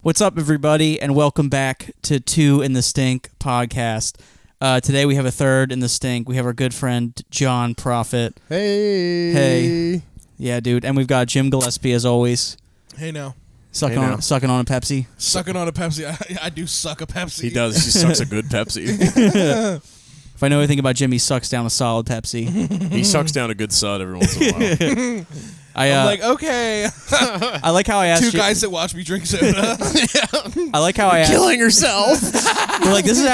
What's up, everybody, and welcome back to Two in the Stink podcast. Today we have a third in the stink. We have our good friend, John Profitt. Hey. Yeah, dude. And we've got Jim Gillespie, as always. Hey, now. Sucking on a Pepsi. Sucking on a Pepsi. I do suck a Pepsi. He does. He sucks a good Pepsi. If I know anything about Jim, he sucks down a solid Pepsi. He sucks down a good sud every once in a while. I'm like, okay. I like how I asked Two guys that watch me drink soda. I like how I asked. Killing yourself. We're like, this is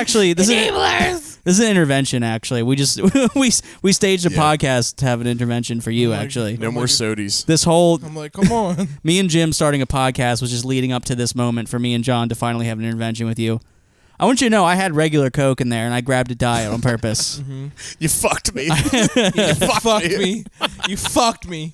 an intervention. Actually, we just we staged a podcast to have an intervention for you. Actually, No more sodies. this whole I'm like, come on. me and Jim starting a podcast was just leading up to this moment for me and John to finally have an intervention with you. I want you to know I had regular Coke in there and I grabbed a diet on purpose. You fucked me. You fucked me. You fucked me.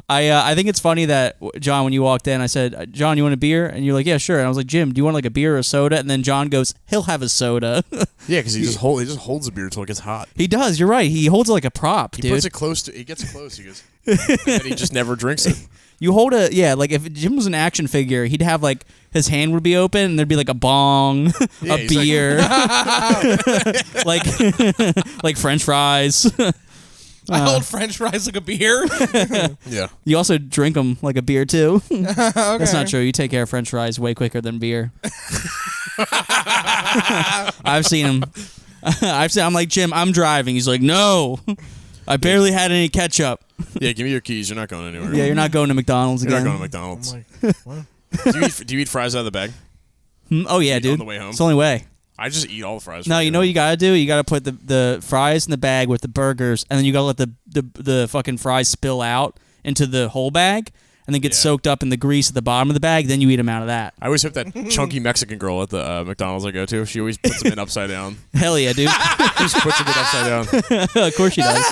I think it's funny that, John, when you walked in, I said, John, you want a beer? And you're like, yeah, sure. And I was like, Jim, do you want like a beer or a soda? And then John goes, he'll have a soda. Yeah, because he just holds the beer until it gets hot. He does. You're right. He holds it like a prop, He dude. puts it close to. He gets close. He goes, and then he just never drinks it. You hold like if Jim was an action figure, he'd have like his hand would be open and there'd be like a bong, Yeah, a beer, like French fries. I hold French fries like a beer. Yeah. You also drink them like a beer too. Okay. That's not true. You take care of French fries way quicker than beer. I've seen him. I'm like, Jim, I'm driving. He's like, no, I barely had any ketchup. Yeah, give me your keys. You're not going anywhere. Yeah, you're not going to McDonald's You're again. not going to McDonald's. I'm like, what? Do you eat fries out of the bag? Oh yeah, dude. On the way home? It's the only way. I just eat all the fries. No, you know what you gotta do? You gotta put the fries in the bag with the burgers, and then you gotta let the fucking fries spill out into the whole bag, and then get soaked up in the grease at the bottom of the bag. Then you eat them out of that. I always hope that chunky Mexican girl at the McDonald's I go to, she always puts them in upside down. Hell yeah, dude. She just puts them in upside down. Of course she does.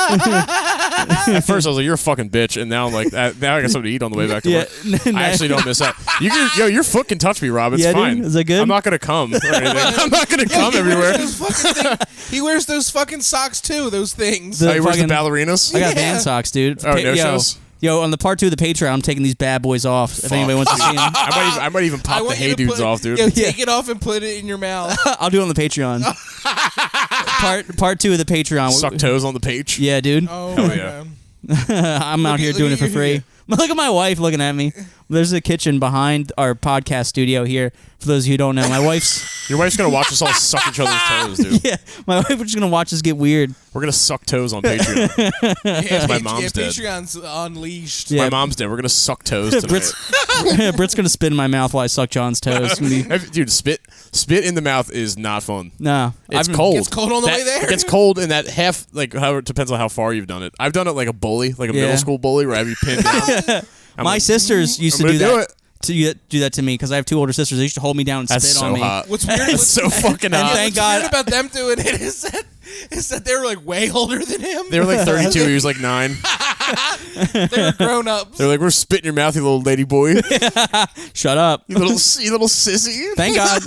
At first I was like, you're a fucking bitch, and now I'm like, now I got something to eat on the way back to work. I actually don't miss out. Your foot can touch me, Rob. It's Yeah, fine. dude? Is that good? I'm not gonna come or anything. I'm not gonna come everywhere. He wears those fucking socks too, those things. The- He wears the fucking- ballerinas. I got Yeah. Van socks, dude. Oh, no shows? Yo, on the part 2 of the Patreon, I'm taking these bad boys off. If anybody wants to see them, I might even pop the want you hey to dudes put- off, dude. Yo, take it off and put it in your mouth. I'll do it on the Patreon. part 2 of the Patreon. Suck toes on the page. Yeah, dude. Oh, Hell my yeah. God. I'm out here doing it for free. Look at my wife looking at me. There's a kitchen behind our podcast studio here. For those of you who don't know, my wife's... Your wife's gonna watch us all suck each other's toes, dude. Yeah, my wife is just going to watch us get weird. We're gonna suck toes on Patreon. Yeah, my mom's dead. Patreon's unleashed. Yeah. My mom's dead. We're gonna suck toes tonight. Britt's going to spit in my mouth while I suck John's toes. It's gonna be, Dude, spit in the mouth is not fun. no. It's cold. It's cold on the way there. It gets cold in that half, like, however, it depends on how far you've done it. I've done it like a bully, like a middle school bully, where I have you pinned down. My sisters used to I'm do gonna that. Do that to me because I have 2 older sisters. They used to hold me down and That's spit so on me. hot. What's weird That's so fucking And hot. thank What's God. weird about them doing it is that they were like way older than him. They were like 32. He was like 9. They were grown ups. They're like, we're spitting in your mouth, you little lady boy. Shut up. you little sissy. Thank God.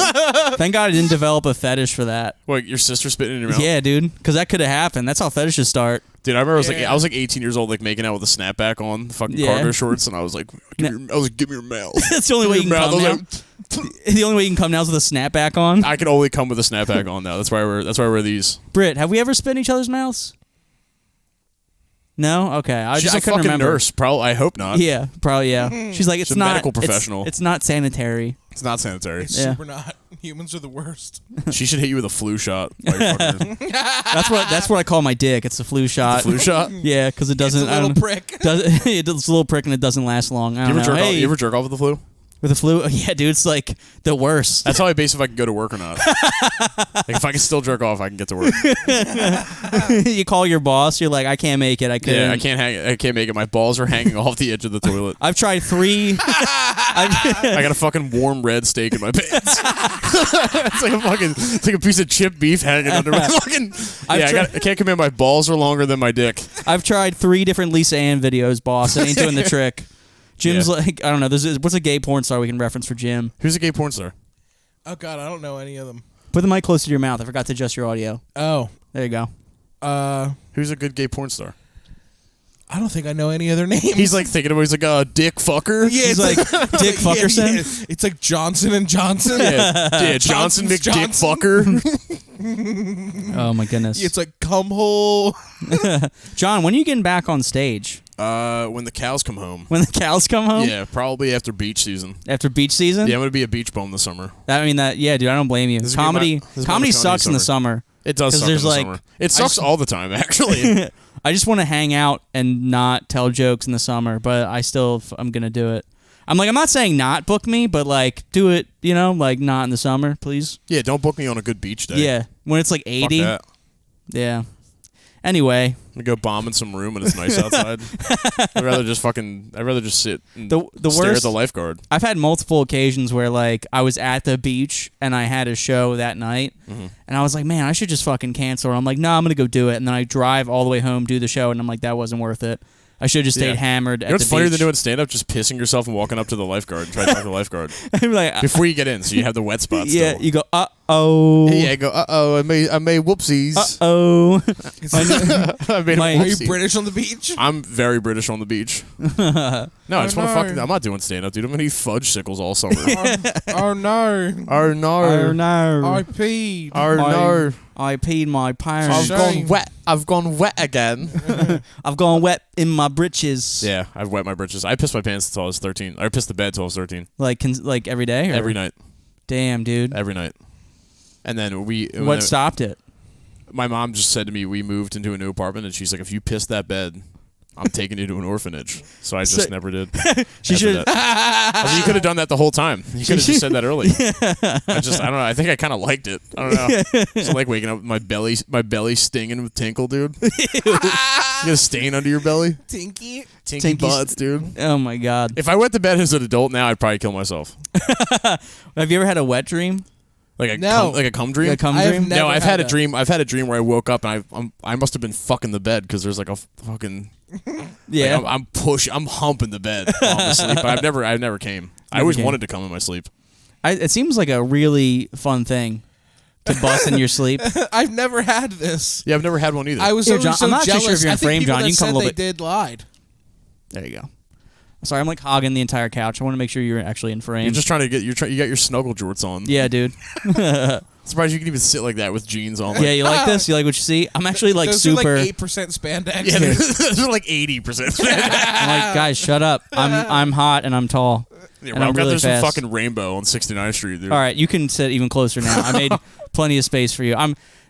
Thank God I didn't develop a fetish for that. What, your sister spitting in your mouth? Yeah, dude. Because that could have happened. That's how fetishes start. Dude, I remember Yeah. I was like 18 years old, like making out with a snapback on, fucking Yeah. cargo shorts, and I was like, give me your mouth. That's the only way you can Mouth. come I now. was like, The only way you can come now is with a snapback on. I can only come with a snapback on now. That's why I wear these. Britt, have we ever spit in each other's mouths? No? Okay. I She's I a couldn't fucking remember. nurse. Probably. I hope not. Yeah, probably, yeah. She's like, it's She's a not... medical it's- professional. It's not sanitary. It's not sanitary. It's Yeah. super not. Humans are the worst. She should hit you with a flu shot. While you're fucking her. That's what I call my dick. It's a flu shot. Flu shot? Yeah, because it doesn't... It's a I little don't- prick. It's a little prick and it doesn't last long. I You don't ever know. jerk off? Hey, You ever jerk off with the flu? with the flu? Yeah, dude, it's like the worst. That's how I base if I can go to work or not. Like if I can still jerk off, I can get to work. You call your boss, you're like, I can't make it. I couldn't. Yeah, I can't make it. My balls are hanging off the edge of the toilet. I've tried 3. I got a fucking warm red steak in my pants. It's like a piece of chipped beef hanging under my fucking. I can't command. My balls are longer than my dick. I've tried 3 different Lisa Ann videos, boss. It ain't doing the trick. Jim's like, I don't know. What's a gay porn star we can reference for Jim? Who's a gay porn star? Oh God, I don't know any of them. Put the mic close to your mouth. I forgot to adjust your audio. Oh, There you go. Who's a good gay porn star? I don't think I know any other names. He's like thinking about. He's like, Dick Fucker. Yeah, He's like Dick Fuckerson. Yeah. It's like Johnson and Johnson. Yeah, Johnson McDick Fucker. Oh my goodness. It's like Cum Hole. John, when are you getting back on stage? When the cows come home. When the cows come home? Yeah, probably after beach season. After beach season? Yeah, I'm gonna be a beach bum this summer. Yeah, dude, I don't blame you. This is Comedy comedy sucks in the summer. It does suck in the summer. It sucks all the time, actually. I just want to hang out and not tell jokes in the summer, but I'm going to do it. I'm not saying not book me, but like do it, like not in the summer, please. Yeah, don't book me on a good beach day. Yeah, when it's like 80. Fuck that. Yeah. Anyway, I'm gonna go bomb in some room and it's nice outside. I'd rather just sit and stare at the lifeguard. I've had multiple occasions where like I was at the beach and I had a show that night, and I was like, man, I should just fucking cancel. I'm like, no, I'm gonna go do it, and then I drive all the way home, do the show, and I'm like, that wasn't worth it. I should have just stayed hammered at the beach. What's funnier than doing stand-up? Just pissing yourself and walking up to the lifeguard and trying to talk to the lifeguard. I'm like, before you get in, so you have the wet spots. Yeah, still. you go, uh-oh. Yeah, I go, uh-oh, I made whoopsies. Uh-oh. I made Are you British on the beach? I'm very British on the beach. No, I just want to fucking... I'm not doing stand-up, dude. I'm going to eat fudge sickles all summer. Oh, no. Oh, no. Oh, no. I peed. Oh, no. I peed my pants. I've gone wet again. I've gone wet in my britches. Yeah, I've wet my britches. I pissed my pants until I was 13. I pissed the bed until I was 13. Like every day? Or? Every night. Damn, dude. Every night. And then What stopped it? My mom just said to me, we moved into a new apartment, and she's like, if you piss that bed, I'm taking you to an orphanage. So I just never did. She should. You could have done that the whole time. You could have just said that early. I don't know. I think I kind of liked it. I don't know. Just like waking up with my belly stinging with tinkle, dude. You got a stain under your belly? Tinky butts, dude. Oh my god. If I went to bed as an adult now, I'd probably kill myself. Have you ever had a wet dream? Like a cum dream? A cum dream? No, I've had a dream. I've had a dream where I woke up and I must have been fucking the bed because there's like a fucking yeah. Like I'm humping the bed while I'm asleep. But I never came. I always wanted to come in my sleep. It seems like a really fun thing to bust in your sleep. I've never had this. Yeah, I've never had one either. I was John, so I'm not jealous. sure if you're in frame, John. You can come a little bit. They did lied. There you go. Sorry, I'm like hogging the entire couch. I want to make sure you're actually in frame. You're just trying to get you got your snuggle jorts on. Yeah, dude. Surprised you can even sit like that with jeans on. Like, yeah, you like this? You like what you see? I'm actually like those super. Are like 8% spandex. Yeah, those are like 80%. I'm like, guys, shut up. I'm hot and I'm tall. Yeah, and I'm I've got really this fast. fucking rainbow on 69th Street, dude. All right, you can sit even closer now. I made plenty of space for you.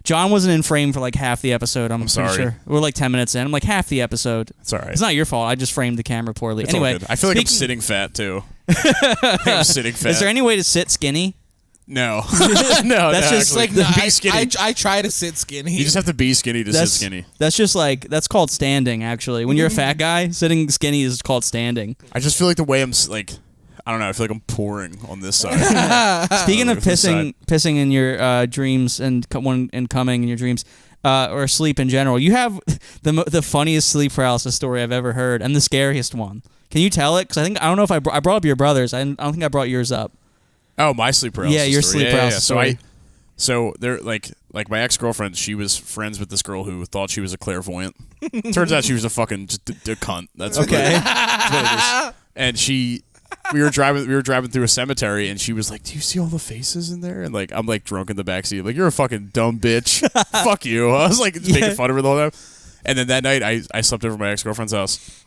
John wasn't in frame for like half the episode. I'm sorry. sure. We're like 10 minutes in. I'm like half the episode. It's all right. It's not your fault. I just framed the camera poorly. It's anyway, all good. I feel like I'm sitting fat too. I'm sitting fat. Is there any way to sit skinny? No. No, that's just actually. like be skinny. I try to sit skinny. You just have to be skinny to sit skinny. That's just like that's called standing. Actually, when you're a fat guy, sitting skinny is called standing. I just feel like the way I'm like, I don't know. I feel like I'm pouring on this side. Speaking of pissing in your dreams and coming in your dreams. Or sleep in general. You have the funniest sleep paralysis story I've ever heard, and the scariest one. Can you tell it? Because I don't know if I brought up your brother's. I don't think I brought yours up. Oh, my sleep paralysis. Yeah, your story. sleep paralysis story. So they're like my ex-girlfriend. She was friends with this girl who thought she was a clairvoyant. Turns out she was a fucking just a cunt. That's okay. That's what it is. And we were driving through a cemetery, and she was like, "Do you see all the faces in there?" And like, I'm like drunk in the backseat, like, "You're a fucking dumb bitch." Fuck you. I was like making fun of her the whole time. And then that night, I slept over at my ex-girlfriend's house,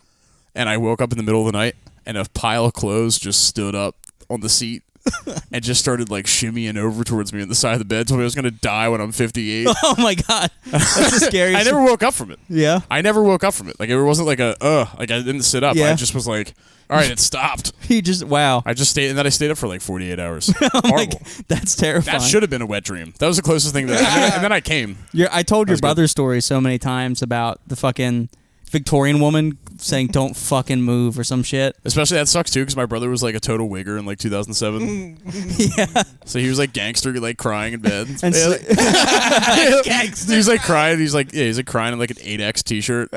and I woke up in the middle of the night, and a pile of clothes just stood up on the seat. And just started like shimmying over towards me on the side of the bed. Told me I was gonna die when I'm 58. Oh my god, that's the scariest. I never woke up from it. Yeah, I never woke up from it. Like it wasn't like like I didn't sit up. Yeah. I just was like, all right, it stopped. He just wow. I just stayed, and then I stayed up for like 48 hours. Oh my Horrible. God, that's terrifying. That should have been a wet dream. That was the closest thing that. And then I came. I told your brother's story so many times about the fucking Victorian woman saying "don't fucking move" or some shit. Especially that sucks too, because my brother was like a total wigger in like 2007. Yeah. So he was like gangster, like crying in bed. And He was like crying. He's like crying in like an 8X t-shirt.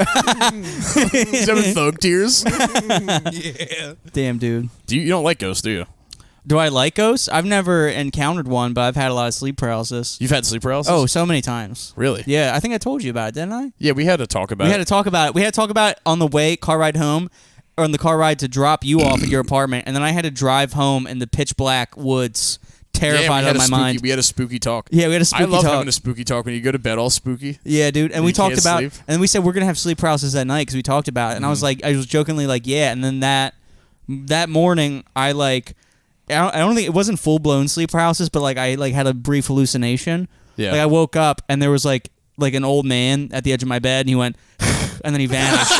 He's having thug tears. Yeah. Damn, dude. You don't like ghosts, do you? Do I like ghosts? I've never encountered one, but I've had a lot of sleep paralysis. You've had sleep paralysis? Oh, so many times. Really? Yeah, I think I told you about it, didn't I? Yeah, we had to talk about We had to talk about it. We had to talk about it on the car ride home, or on the car ride to drop you off at your apartment, and then I had to drive home in the pitch black woods, terrified out of my mind. We had a spooky talk. Yeah, we had a spooky talk. I love having a spooky talk when you go to bed all spooky. Yeah, dude. And we talked about, sleep. and we said we're gonna have sleep paralysis that night because we talked about it. And I was jokingly like, yeah. And then that morning, I don't think it wasn't full blown sleep paralysis, but like I had a brief hallucination. Yeah. Like I woke up and there was like an old man at the edge of my bed, and he went, and then he vanished.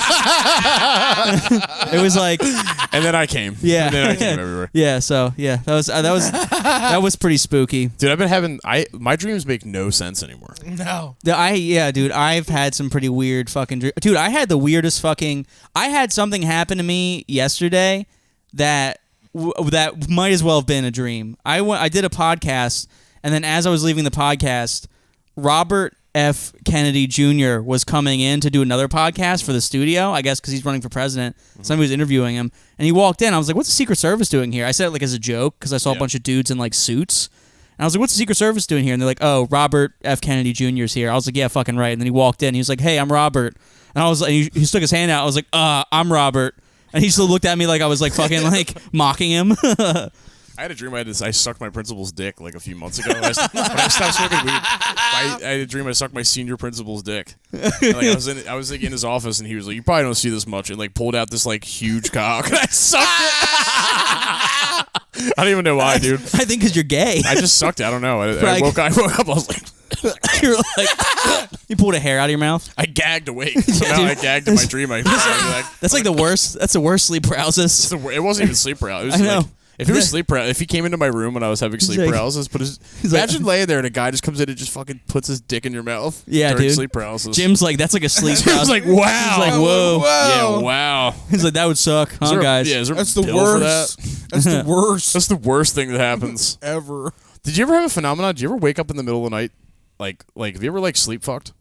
It was like, and then I came. Yeah. And then I came everywhere. Yeah. So yeah, that was pretty spooky. Dude, I've been having my dreams make no sense anymore. No. Dude, I've had some pretty weird fucking dreams. Dude, I had the weirdest fucking. I had something happen to me yesterday that might as well have been a dream. I did a podcast, and then as I was leaving the podcast, Robert F. Kennedy Jr. was coming in to do another podcast for the studio, I guess because he's running for president. Somebody was interviewing him, and he walked in. I was like, what's the Secret Service doing here? I said it like as a joke because I saw a bunch of dudes in like suits. And I was like, what's the Secret Service doing here? And they're like, oh, Robert F. Kennedy Jr. is here. I was like, yeah, fucking right. And then he walked in. He was like, hey, I'm Robert. And I was like, he stuck his hand out. I was like, I'm Robert. And he still looked at me like I was like fucking like mocking him. I had a dream I sucked my principal's dick like a few months ago. When I stopped smoking weed, I had a dream I sucked my senior principal's dick. And, like, I was like in his office, and he was like, "You probably don't see this much," and like pulled out this like huge cock, and I sucked it. I don't even know why, dude. I think because you're gay. I just sucked it. I don't know. I woke up. I was like. You're like, you pulled a hair out of your mouth. I gagged awake. Somehow I gagged in my dream. That's like the worst. That's the worst sleep paralysis. It wasn't even sleep paralysis. I know. Like, if it was sleep paralysis, if he came into my room when I was having sleep paralysis, imagine laying there and a guy just comes in and just fucking puts his dick in your mouth. Yeah, during dude. Sleep paralysis. Jim's like, that's like a sleep paralysis. Jim's like, wow. He's like, whoa. Yeah, wow. He's like, that would suck, huh, guys? Yeah, is there That's a the pill for worst. that? That's the worst That's the worst thing that happens ever. Did you ever have a phenomenon? Did you ever wake up in the middle of the night? Like, have you ever like sleep fucked?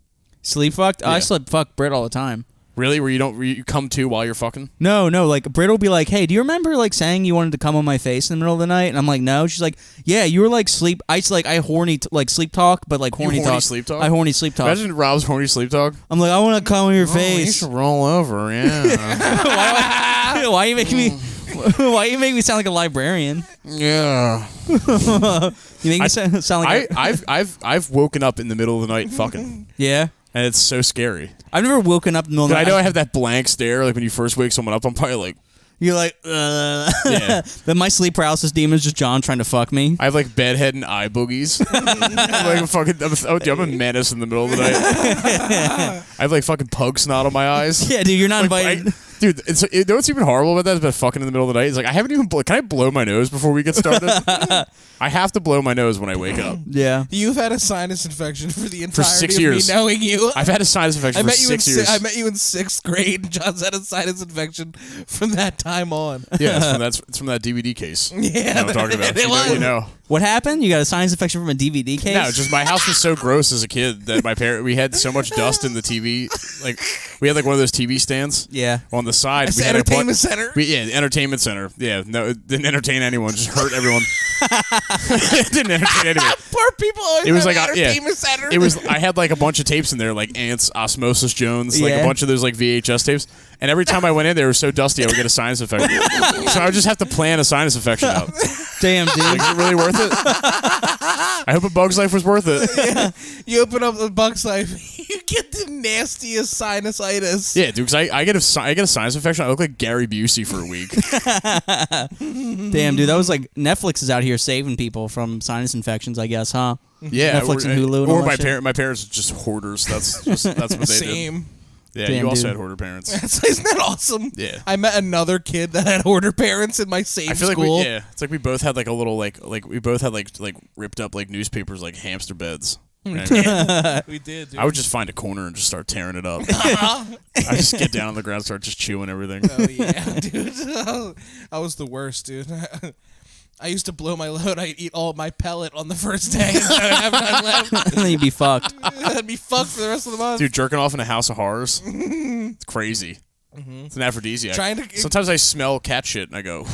Sleep fucked? Yeah. I sleep fuck Britt all the time. Really? Where you come to while you're fucking? No. Like Britt will be like, "Hey, do you remember like saying you wanted to come on my face in the middle of the night?" And I'm like, "No." She's like, "Yeah, you were like sleep." I horny like sleep talk, but like horny talk. Sleep talk. I horny sleep talk. Imagine Rob's horny sleep talk. I'm like, I want to come on your You face. should roll over. Yeah. Why you making me? Why you make me sound like a librarian? Yeah. You make me sound like I've woken up in the middle of the night fucking, yeah. and it's so scary. I've never woken up in the middle of the But night. I know I have that blank stare. Like when you first wake someone up, I'm probably like, You're like, yeah. Then my sleep paralysis demon is just John trying to fuck me. I have like bedhead and eye boogies. I'm a menace in the middle of the night. I have like fucking pug snot on my eyes. Yeah, dude, you're not Like, invited. Dude, you know what's even horrible about that is about fucking in the middle of the night? It's like, I haven't even, can I blow my nose before we get started? I have to blow my nose when I wake up. Yeah. You've had a sinus infection for the entirety 6 of years. me knowing you. I've had a sinus infection for 6 years. I met you in 6th grade, and John's had a sinus infection from that time on. Yeah, it's from that DVD case. Yeah, You know what I'm talking about. it was. You know. What happened? You got a sinus infection from a DVD case? No, just my house was so gross as a kid that we had so much dust in the TV. Like, we had like one of those TV stands. Yeah. On the side. It's we the had entertainment center? The entertainment center. Yeah, no, it didn't entertain anyone, just hurt everyone. It didn't entertain anyone. Poor people always It was have like entertainment center. It was. I had like a bunch of tapes in there, like Ants, Osmosis Jones, like a Yeah. bunch of those like VHS tapes. And every time I went in, they were so dusty, I would get a sinus infection. So I would just have to plan a sinus infection out. Damn, dude. Like, is it really worth it? I hope A Bug's Life was worth it. Yeah. You open up the Bucks Life, you get the nastiest sinusitis. Yeah, dude, because I get a sinus infection. I look like Gary Busey for a week. Damn, dude. That was like Netflix is out here saving people from sinus infections, I guess, huh? Yeah, Netflix and Hulu and all or that shit. my parents are just hoarders. That's what they did. Same. Yeah, Damn, you also dude. had hoarder parents. Isn't that awesome? Yeah. I met another kid that had hoarder parents in my same I feel school. like it's like we both had like a little like we both had like ripped up like newspapers like hamster beds. Right? We did, dude. I would just find a corner and just start tearing it up. I just get down on the ground and start just chewing everything. Oh, yeah, dude. I was the worst, dude. I used to blow my load. I'd eat all my pellet on the first day. And I'd have none left. And then you'd be fucked. I'd be fucked for the rest of the month. Dude, jerking off in a house of horrors. It's crazy. It's an aphrodisiac. Trying to- Sometimes I smell cat shit and I go,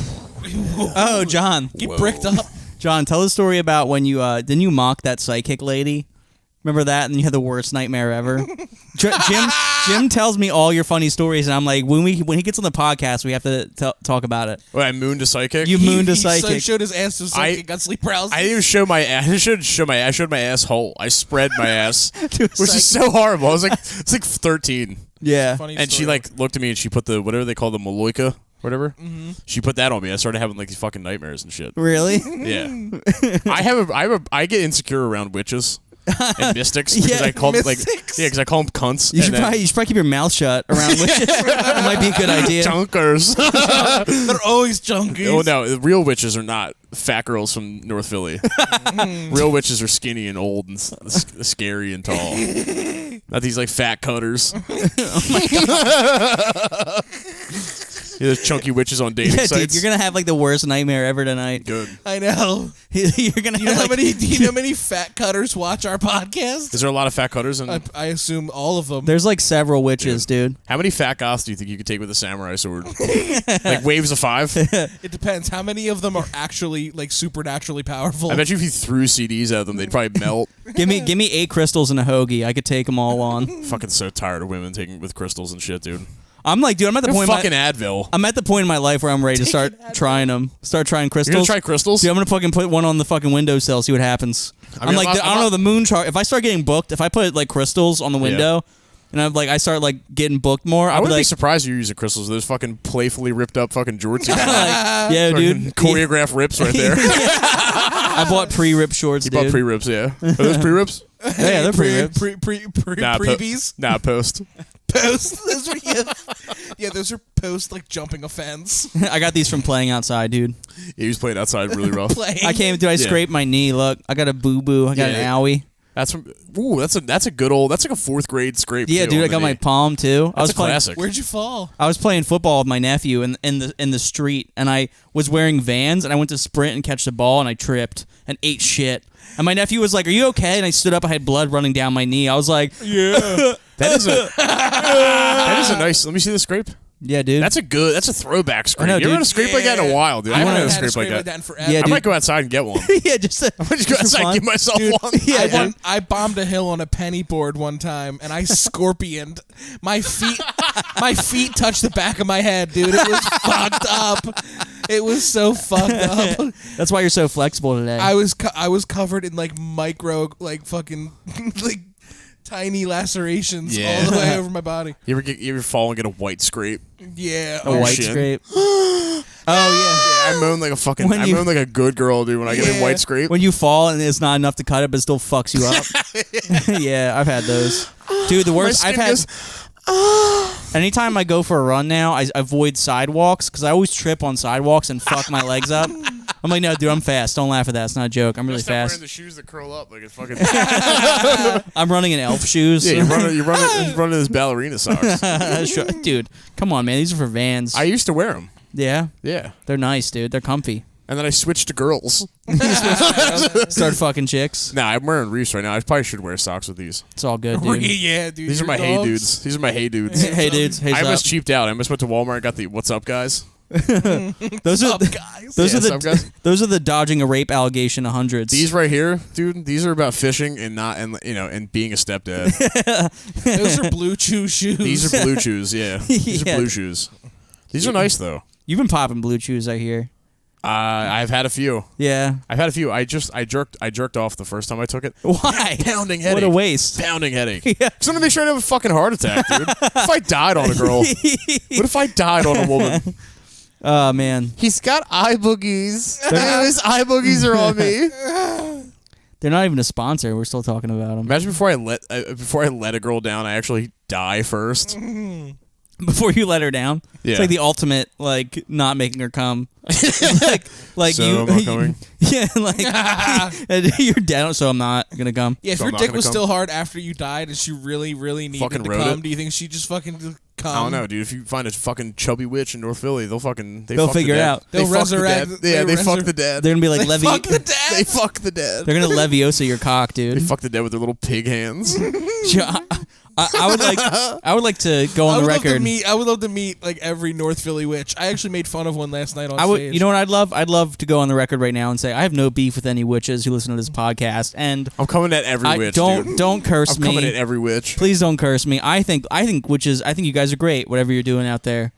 Oh, John. Get bricked up. John, tell the story about when you didn't you mock that psychic lady? Remember that? And you had the worst nightmare ever. Jim tells me all your funny stories, and I'm like, when he gets on the podcast, we have to talk about it. Well, I mooned a psychic. You mooned a He psychic. showed his ass to a psychic. Got sleep paralysis. I didn't even show my ass. I showed my asshole. I spread my ass, To a which is so horrible. I was like, it's like 13, Yeah. Funny and she story. like looked at me and she put the whatever they call the maloika, whatever. Mm-hmm. She put that on me. I started having like these fucking nightmares and shit. Really? Yeah, I get insecure around witches and mystics because Yeah, I call them like mystics. because I call them cunts. You and should, then probably keep your mouth shut around witches. It might be a good idea. junkers. They're always junkies. Oh no, real witches are not fat girls from North Philly. Real witches are skinny and old and scary and tall. Not these like fat cutters. Yeah, those chunky witches on dating Yeah, sites. dude, you're gonna have like the worst nightmare ever tonight. Good. I know. You're gonna Do you know have how like, many? Do you know how many fat cutters watch our podcast? Is there a lot of fat cutters? And I assume all of them. there's like several witches, dude. how many fat goths do you think you could take with a samurai sword? Like waves of 5? It depends. How many of them are actually like supernaturally powerful? I bet you if you threw CDs at them, they'd probably melt. Give me 8 crystals and a hoagie. I could take them all on. Fucking so tired of women taking with crystals and shit, dude. I'm like, dude, I'm at the point. Fucking Advil. I'm at the point in my life where I'm ready to start trying them. Start trying crystals. You're gonna try crystals? Dude, I'm gonna fucking put one on the fucking windowsill, see what happens. I I'm mean, like, I don't know, the moon chart. If I start getting booked, if I put like crystals on the window, and I'm like, I start like getting booked more, I I'll be wouldn't be like, surprised you're using crystals. There's fucking playfully ripped up fucking jorts. yeah, dude. Choreographed rips right there. I bought pre-rip shorts, You dude. bought pre-rips, yeah. Are those pre-rips? Yeah, they're pre-rips. Preebies. Nah, post. Post. Those are those are post like jumping a fence. I got these from playing outside, dude. Yeah, he was playing outside really rough. Playing. I came, dude. I scraped my knee. Look, I got a boo-boo. I got an owie. That's from, ooh, that's a good old. That's like a 4th grade scrape. Yeah, too, dude. on I the got my knee. palm too. I was That's a playing. classic. Where'd you fall? I was playing football with my nephew in the street, and I was wearing Vans, and I went to sprint and catch the ball, and I tripped and ate shit. And my nephew was like, "Are you okay?" And I stood up. I had blood running down my knee. I was like, Yeah. That is a nice. Let me see the scrape. "Yeah, dude." That's a throwback scrape. know, you ever dude. had a scrape like that in a while, dude? I haven't had a haven't scrape like that. in forever. Yeah, I dude. might go outside and get one. yeah, just I might just go outside and give myself Dude, one. Yeah, I bombed a hill on a penny board one time, and I scorpioned. My feet touched the back of my head, dude. It was fucked up. It was so fucked up. That's why you're so flexible today. I was covered in like micro, like fucking, like tiny lacerations Yeah. all the way over my body. You ever fall and get a white scrape? Yeah. a white shit. scrape. Oh yeah. I moan like a fucking. When I you- moan like a good girl, dude. When I get a Yeah. white scrape. When you fall and it's not enough to cut it, but it still fucks you up. Yeah, I've had those. Dude, the worst skin I've had. goes, Anytime I go for a run now, I avoid sidewalks because I always trip on sidewalks and fuck my legs up. I'm like, no, dude, I'm fast. Don't laugh at that. It's not a joke. I'm really Stop wearing fast. the shoes that curl up like it's fucking. I'm running in elf shoes. Yeah, you're running those ballerina socks. Sure. Dude, come on, man. These are for Vans. I used to wear them. Yeah, Yeah, they're nice, dude. They're comfy. and then I switched to girls. Start fucking chicks. Nah, I'm wearing Reefs right now. I probably should wear socks with these. It's all good, dude. Yeah, dude. These are your my hey dogs. dudes. These are my hey dudes. Hey, dudes. Hey, I almost up. cheaped out. I almost went to Walmart and got the "What's up, guys." Those are Up, guys. those Yeah, are sup, guys? those are the dodging a rape allegation 100s. These right here, dude. These are about fishing and not, and and being a stepdad. Those are blue chew shoes. These are blue chews. Yeah, these Yeah. are blue shoes. These are nice though. You've been popping blue chews, I hear. I've had a few. Yeah. I've had a few. I jerked off the first time I took it. Why? Pounding headache. What a waste. Pounding headache. Yeah. Just want to make sure I don't have a fucking heart attack, dude. If I died on a girl, what if I died on a woman? Oh man, He's got eye boogies. His eye boogies are on me. they're not even a sponsor. We're still talking about them. Imagine before I let a girl down, I actually die first. Before you let her down. Yeah. It's like the ultimate, like not making her come. like So you. I'm not coming? Yeah, like and you're down, so I'm not gonna come. Yeah, if So your I'm not dick gonna was come? still hard after you died and she really, really needed Fucking to wrote come, it. do you think she just fucking come? I don't know, dude. If you find a fucking chubby witch in North Philly, they'll fuck They'll the figure it dead. out. They They'll fuck the resurrect- dead. Yeah, they they fuck resur- the dead. They're gonna be like They fuck the Levi. dad. They fuck the dead. They're gonna Leviosa your cock, They dude. fuck the dead with their little pig hands. I would like to go on the record. I would love to meet like every North Philly witch. I actually made fun of one last night on stage. You know what I'd love? I'd love to go on the record right now and say I have no beef with any witches who listen to this podcast, and I'm coming at every witch. Don't curse me. I'm coming at every witch. Please don't curse me. I think witches. I think you guys are great. Whatever you're doing out there.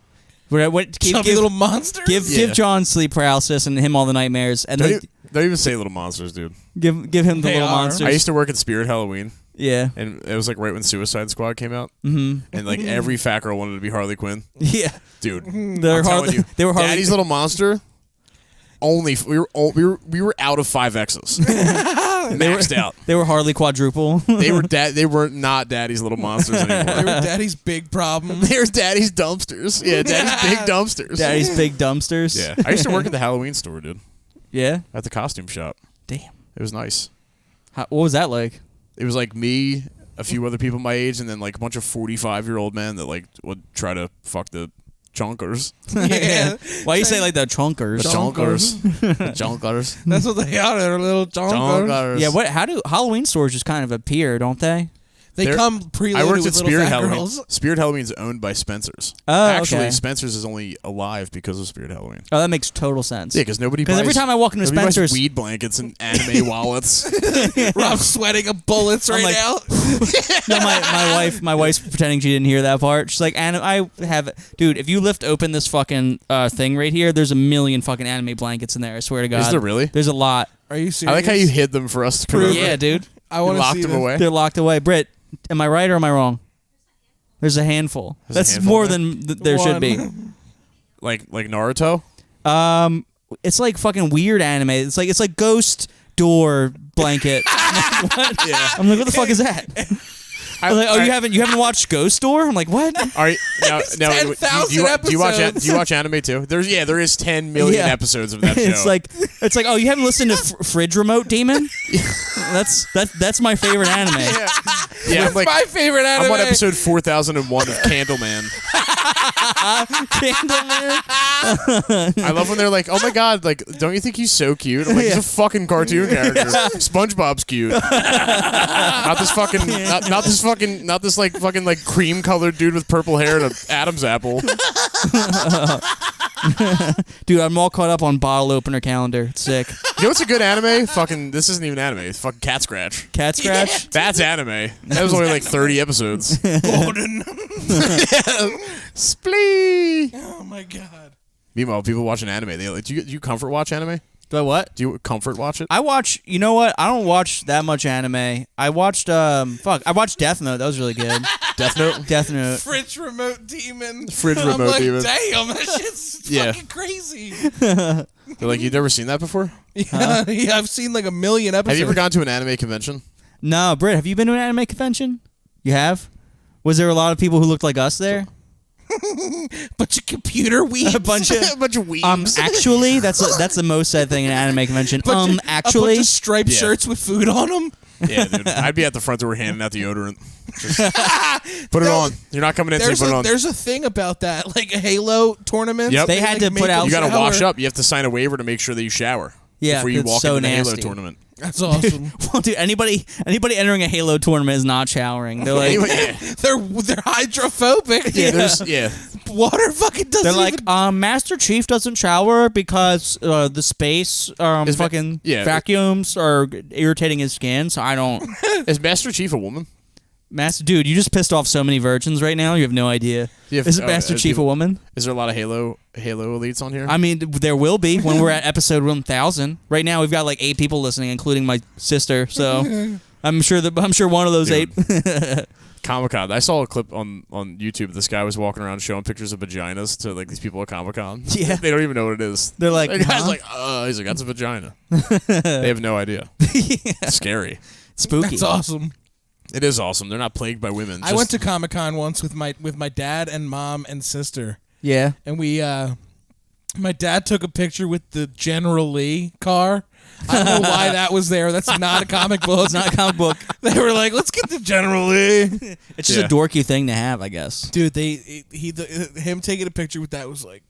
Give little monsters. Give John sleep paralysis and him all the nightmares, and don't even say little monsters, dude. Give him the little monsters. I used to work at Spirit Halloween. Yeah, and it was like right when Suicide Squad came out, and like every fat girl wanted to be Harley Quinn. Yeah, dude, they were Harley. Daddy's little monster. We were out of 5Xs. Maxed out. They were Harley quadruple. They were not Daddy's little monsters anymore. They were Daddy's big problem. They were Daddy's dumpsters. Yeah, Daddy's big dumpsters. Daddy's big dumpsters. Yeah, I used to work at the Halloween store, dude. Yeah, at the costume shop. Damn, it was nice. What was that like? It was like me, a few other people my age, and then like a bunch of 45-year-old men that like would try to fuck the chunkers. Yeah. Why you say like the chunkers? The chunkers. The chunkers. That's what they are. They're little chunkers. Yeah. How do Halloween stores just kind of appear, don't they? They come preloaded I worked with at little Spirit fat Halloween. girls. Spirit Halloween's owned by Spencer's. Oh, actually, okay. Spencer's is only alive because of Spirit Halloween. Oh, that makes total sense. Yeah, because nobody buys. Every time I walk into Spencer's, Spencer's, weed blankets and anime wallets. Rob's sweating of bullets right now. No, my wife's pretending she didn't hear that part. She's like, dude, if you lift open this fucking thing right here, there's a million fucking anime blankets in there. I swear to God. Is there really? There's a lot. Are you serious? I like how you hid them for us to come over. Yeah, dude. I want to see them away. They're locked away. Britt, am I right or am I wrong? There's a handful. That's more than there should be. Like Naruto? It's like fucking weird anime. It's like ghost door blanket. Yeah. I'm like, what the fuck is that? You haven't watched Ghost Door? I'm like, what? All right, now, 10,000 do you watch anime too? There is 10 million episodes of that show. It's like, oh, you haven't listened to Fridge Remote Demon? That's my favorite anime. Yeah, That's my favorite anime. I'm on episode 4001 of Candleman. Candleman. I love when they're like, "Oh my god, like, don't you think he's so cute?" I'm like, he's a fucking cartoon character. SpongeBob's cute. Not this like fucking like cream colored dude with purple hair and an Adam's apple. Dude, I'm all caught up on Bottle Opener Calendar. It's sick. You know what's a good anime? Fucking, this isn't even anime. It's fucking Cat Scratch. Cat Scratch? Yeah. That's anime. That was only like 30 episodes. Golden. Splee. Oh my god. Meanwhile, people watching anime, they like, do you comfort watch anime? Do I what? Do you comfort watch it? I watch, you know what? I don't watch that much anime. I watched, I watched Death Note. That was really good. Death Note? Death Note. Fridge Remote Demon. Fridge I'm Remote like, Demon. damn, that shit's fucking crazy. They're like, you've never seen that before? Yeah, yeah, I've seen like a million episodes. Have you ever gone to an anime convention? No, Britt, have you been to an anime convention? You have? Was there a lot of people who looked like us there? Bunch of computer weebs. a bunch of weebs. Actually, that's the most said thing in an anime convention. Actually, a bunch of striped shirts with food on them. Yeah, dude. I'd be at the front door handing out deodorant. Just put it on. You're not coming in, so you put it on. There's a thing about that, like a Halo tournament. Yep. They had to put out. You got to wash up. You have to sign a waiver to make sure that you shower. Yeah, before you walk so into the Halo nasty. tournament. That's awesome. Well, dude, anybody entering a Halo tournament is not showering. They're like, they're hydrophobic. Yeah, Water fucking doesn't. They're like, Master Chief doesn't shower because the space vacuums are irritating his skin. So I don't. Is Master Chief a woman? Dude, you just pissed off so many virgins right now. You have no idea. Is Master Chief a woman? Is there a lot of Halo elites on here? I mean, there will be when we're at episode 1000. Right now, we've got like 8 people listening, including my sister. So I'm sure one of those 8. Comic-Con. I saw a clip on YouTube. This guy was walking around showing pictures of vaginas to like these people at Comic-Con. Yeah, they don't even know what it is. They're like, the guy's like, he's like, that's a vagina. They have no idea. It's scary. Spooky. That's awesome. It is awesome. They're not plagued by women. I went to Comic-Con once with my dad and mom and sister. Yeah. And we my dad took a picture with the General Lee car. I don't know why that was there. That's not a comic book. It's not a comic book. They were like, let's get the General Lee. It's just a dorky thing to have, I guess. Dude, him taking a picture with that was like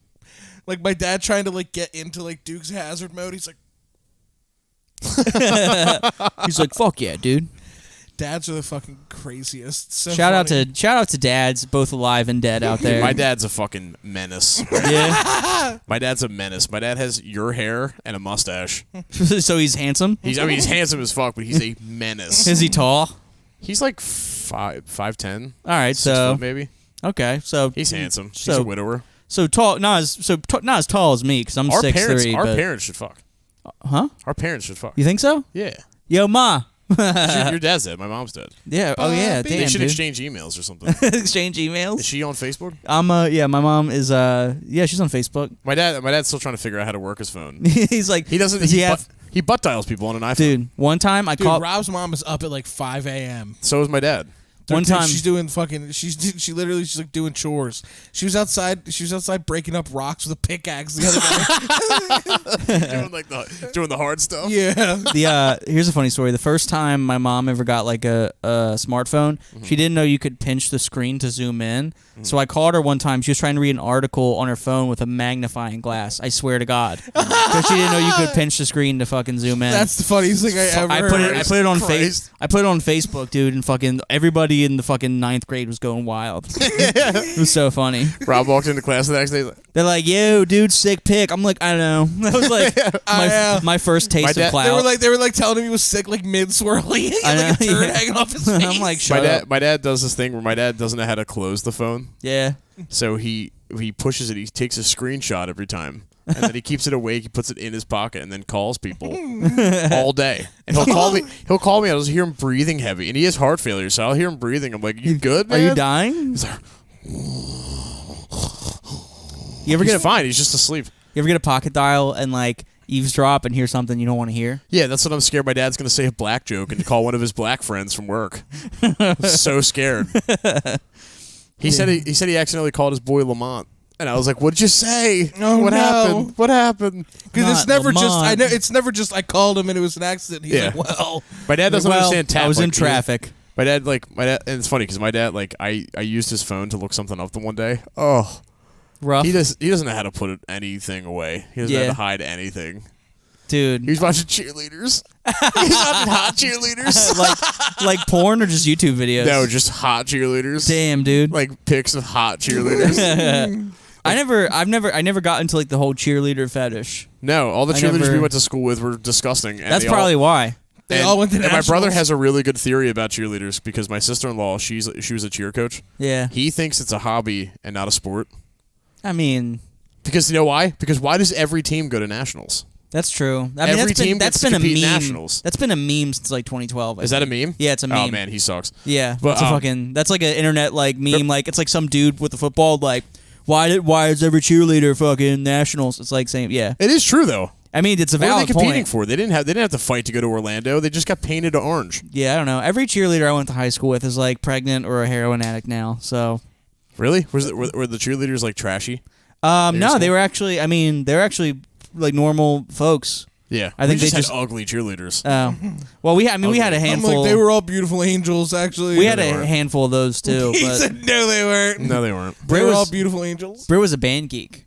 my dad trying to like get into like Dukes Hazzard mode. He's like he's like, fuck yeah, dude. Dads are the fucking craziest. So Shout funny. out to dads, both alive and dead out there. My dad's a fucking menace. Yeah. My dad's a menace. My dad has your hair and a mustache. So he's handsome. He's handsome as fuck, but he's a menace. Is he tall? He's like 5'10". All right, 6 so foot maybe. okay, so He's handsome. He's so- a widower. so tall, not as tall as me because I'm Our 6'3". Our but, parents should fuck. huh? Our parents should fuck. You think so? Yeah. Yo, ma. Your dad's dead. My mom's dead. Yeah. Oh yeah. They Damn, They should dude. exchange emails or something. Exchange emails. Is she on Facebook? Yeah, my mom is yeah, she's on Facebook. My dad's still trying to figure out how to work his phone. He's like, He doesn't. Does he have? He butt dials people on an iPhone. Dude, one time I Dude, called. Rob's mom is up at like 5 a.m. So is my dad. One Dude, time she's doing fucking. She literally she's like doing chores. She was outside breaking up rocks with a pickaxe the other day. doing the hard stuff. Yeah. Here's a funny story. The first time my mom ever got like a smartphone, she didn't know you could pinch the screen to zoom in. So I called her one time. She was trying to read an article on her phone with a magnifying glass. I swear to God, because she didn't know you could pinch the screen to fucking zoom in. That's the funniest thing I ever I put heard. it on Christ. I put it on Facebook, dude, and fucking everybody in the fucking 9th grade was going wild. It was so funny. Rob walked into class the next day. He's like, They're like, "Yo, dude, sick pic." I'm like, I don't know. That was like my first taste dad- of clout. They were like telling him he was sick, like mid swirly, I know, like a turd yeah. hanging off his face. I'm like, shut up. my dad does this thing where my dad doesn't know how to close the phone, Yeah. so he pushes it. He takes a screenshot every time, and then he keeps it awake. He puts it in his pocket, and then calls people all day. And he'll call me. He'll call me. I'll just hear him breathing heavy, and he has heart failure, so I'll hear him breathing. I'm like, "You good, man? Are you dying? He's like, You ever He's get a fine. He's just asleep. You ever get a pocket dial and like eavesdrop and hear something you don't want to hear? Yeah, that's what I'm scared. My dad's gonna say a black joke and call one of his black friends from work. So scared. He said he accidentally called his boy Lamont, and I was like, "What'd you say? Oh, what no. happened? What happened?" Because it's Not never just Lamont. it's never just I called him and it was an accident. He's Yeah. like, well, My dad doesn't understand tap. I was in like, traffic. My dad, and it's funny because my dad, like, I used his phone to look something up the one day. Oh, Rough. he doesn't know how to put anything away. He doesn't know Yeah. how to hide anything. Dude. He was watching cheerleaders. He's watching hot cheerleaders. like porn or just YouTube videos? No, just hot cheerleaders. Damn, dude. Like pics of hot cheerleaders. I never got into like the whole cheerleader fetish. No, all the I cheerleaders never- we went to school with were disgusting. And That's they probably why. they all went to And my brother nationals. has a really good theory about cheerleaders because my sister-in-law, she was a cheer coach. Yeah. He thinks it's a hobby and not a sport. I mean, Because you know why? Because why does every team go to nationals? that's true. I mean, Every team that's gets to been a compete in meme. nationals. That's been a meme since like 2012. I Is that a think. meme? Yeah, it's a meme. Oh man, he sucks. Yeah, But, that's a fucking. That's like an internet like meme. Like it's like some dude with a football. Like, why is every cheerleader fucking nationals? It's like saying, yeah. It is true though. I mean, it's a What are valid they competing point. for? They didn't have to fight to go to Orlando. They just got painted orange. Yeah, I don't know. Every cheerleader I went to high school with is like pregnant or a heroin addict now. So, Really? Were the cheerleaders like trashy? no, school? they were actually. I mean, they're actually like normal folks. Yeah, I think we they had just- ugly cheerleaders. Well, we had a I'm handful. like, they were all beautiful angels, actually. we had they a weren't. handful of those too. He But said, no, they weren't. No, they weren't. They Bray were was- all beautiful angels. Bray was a band geek.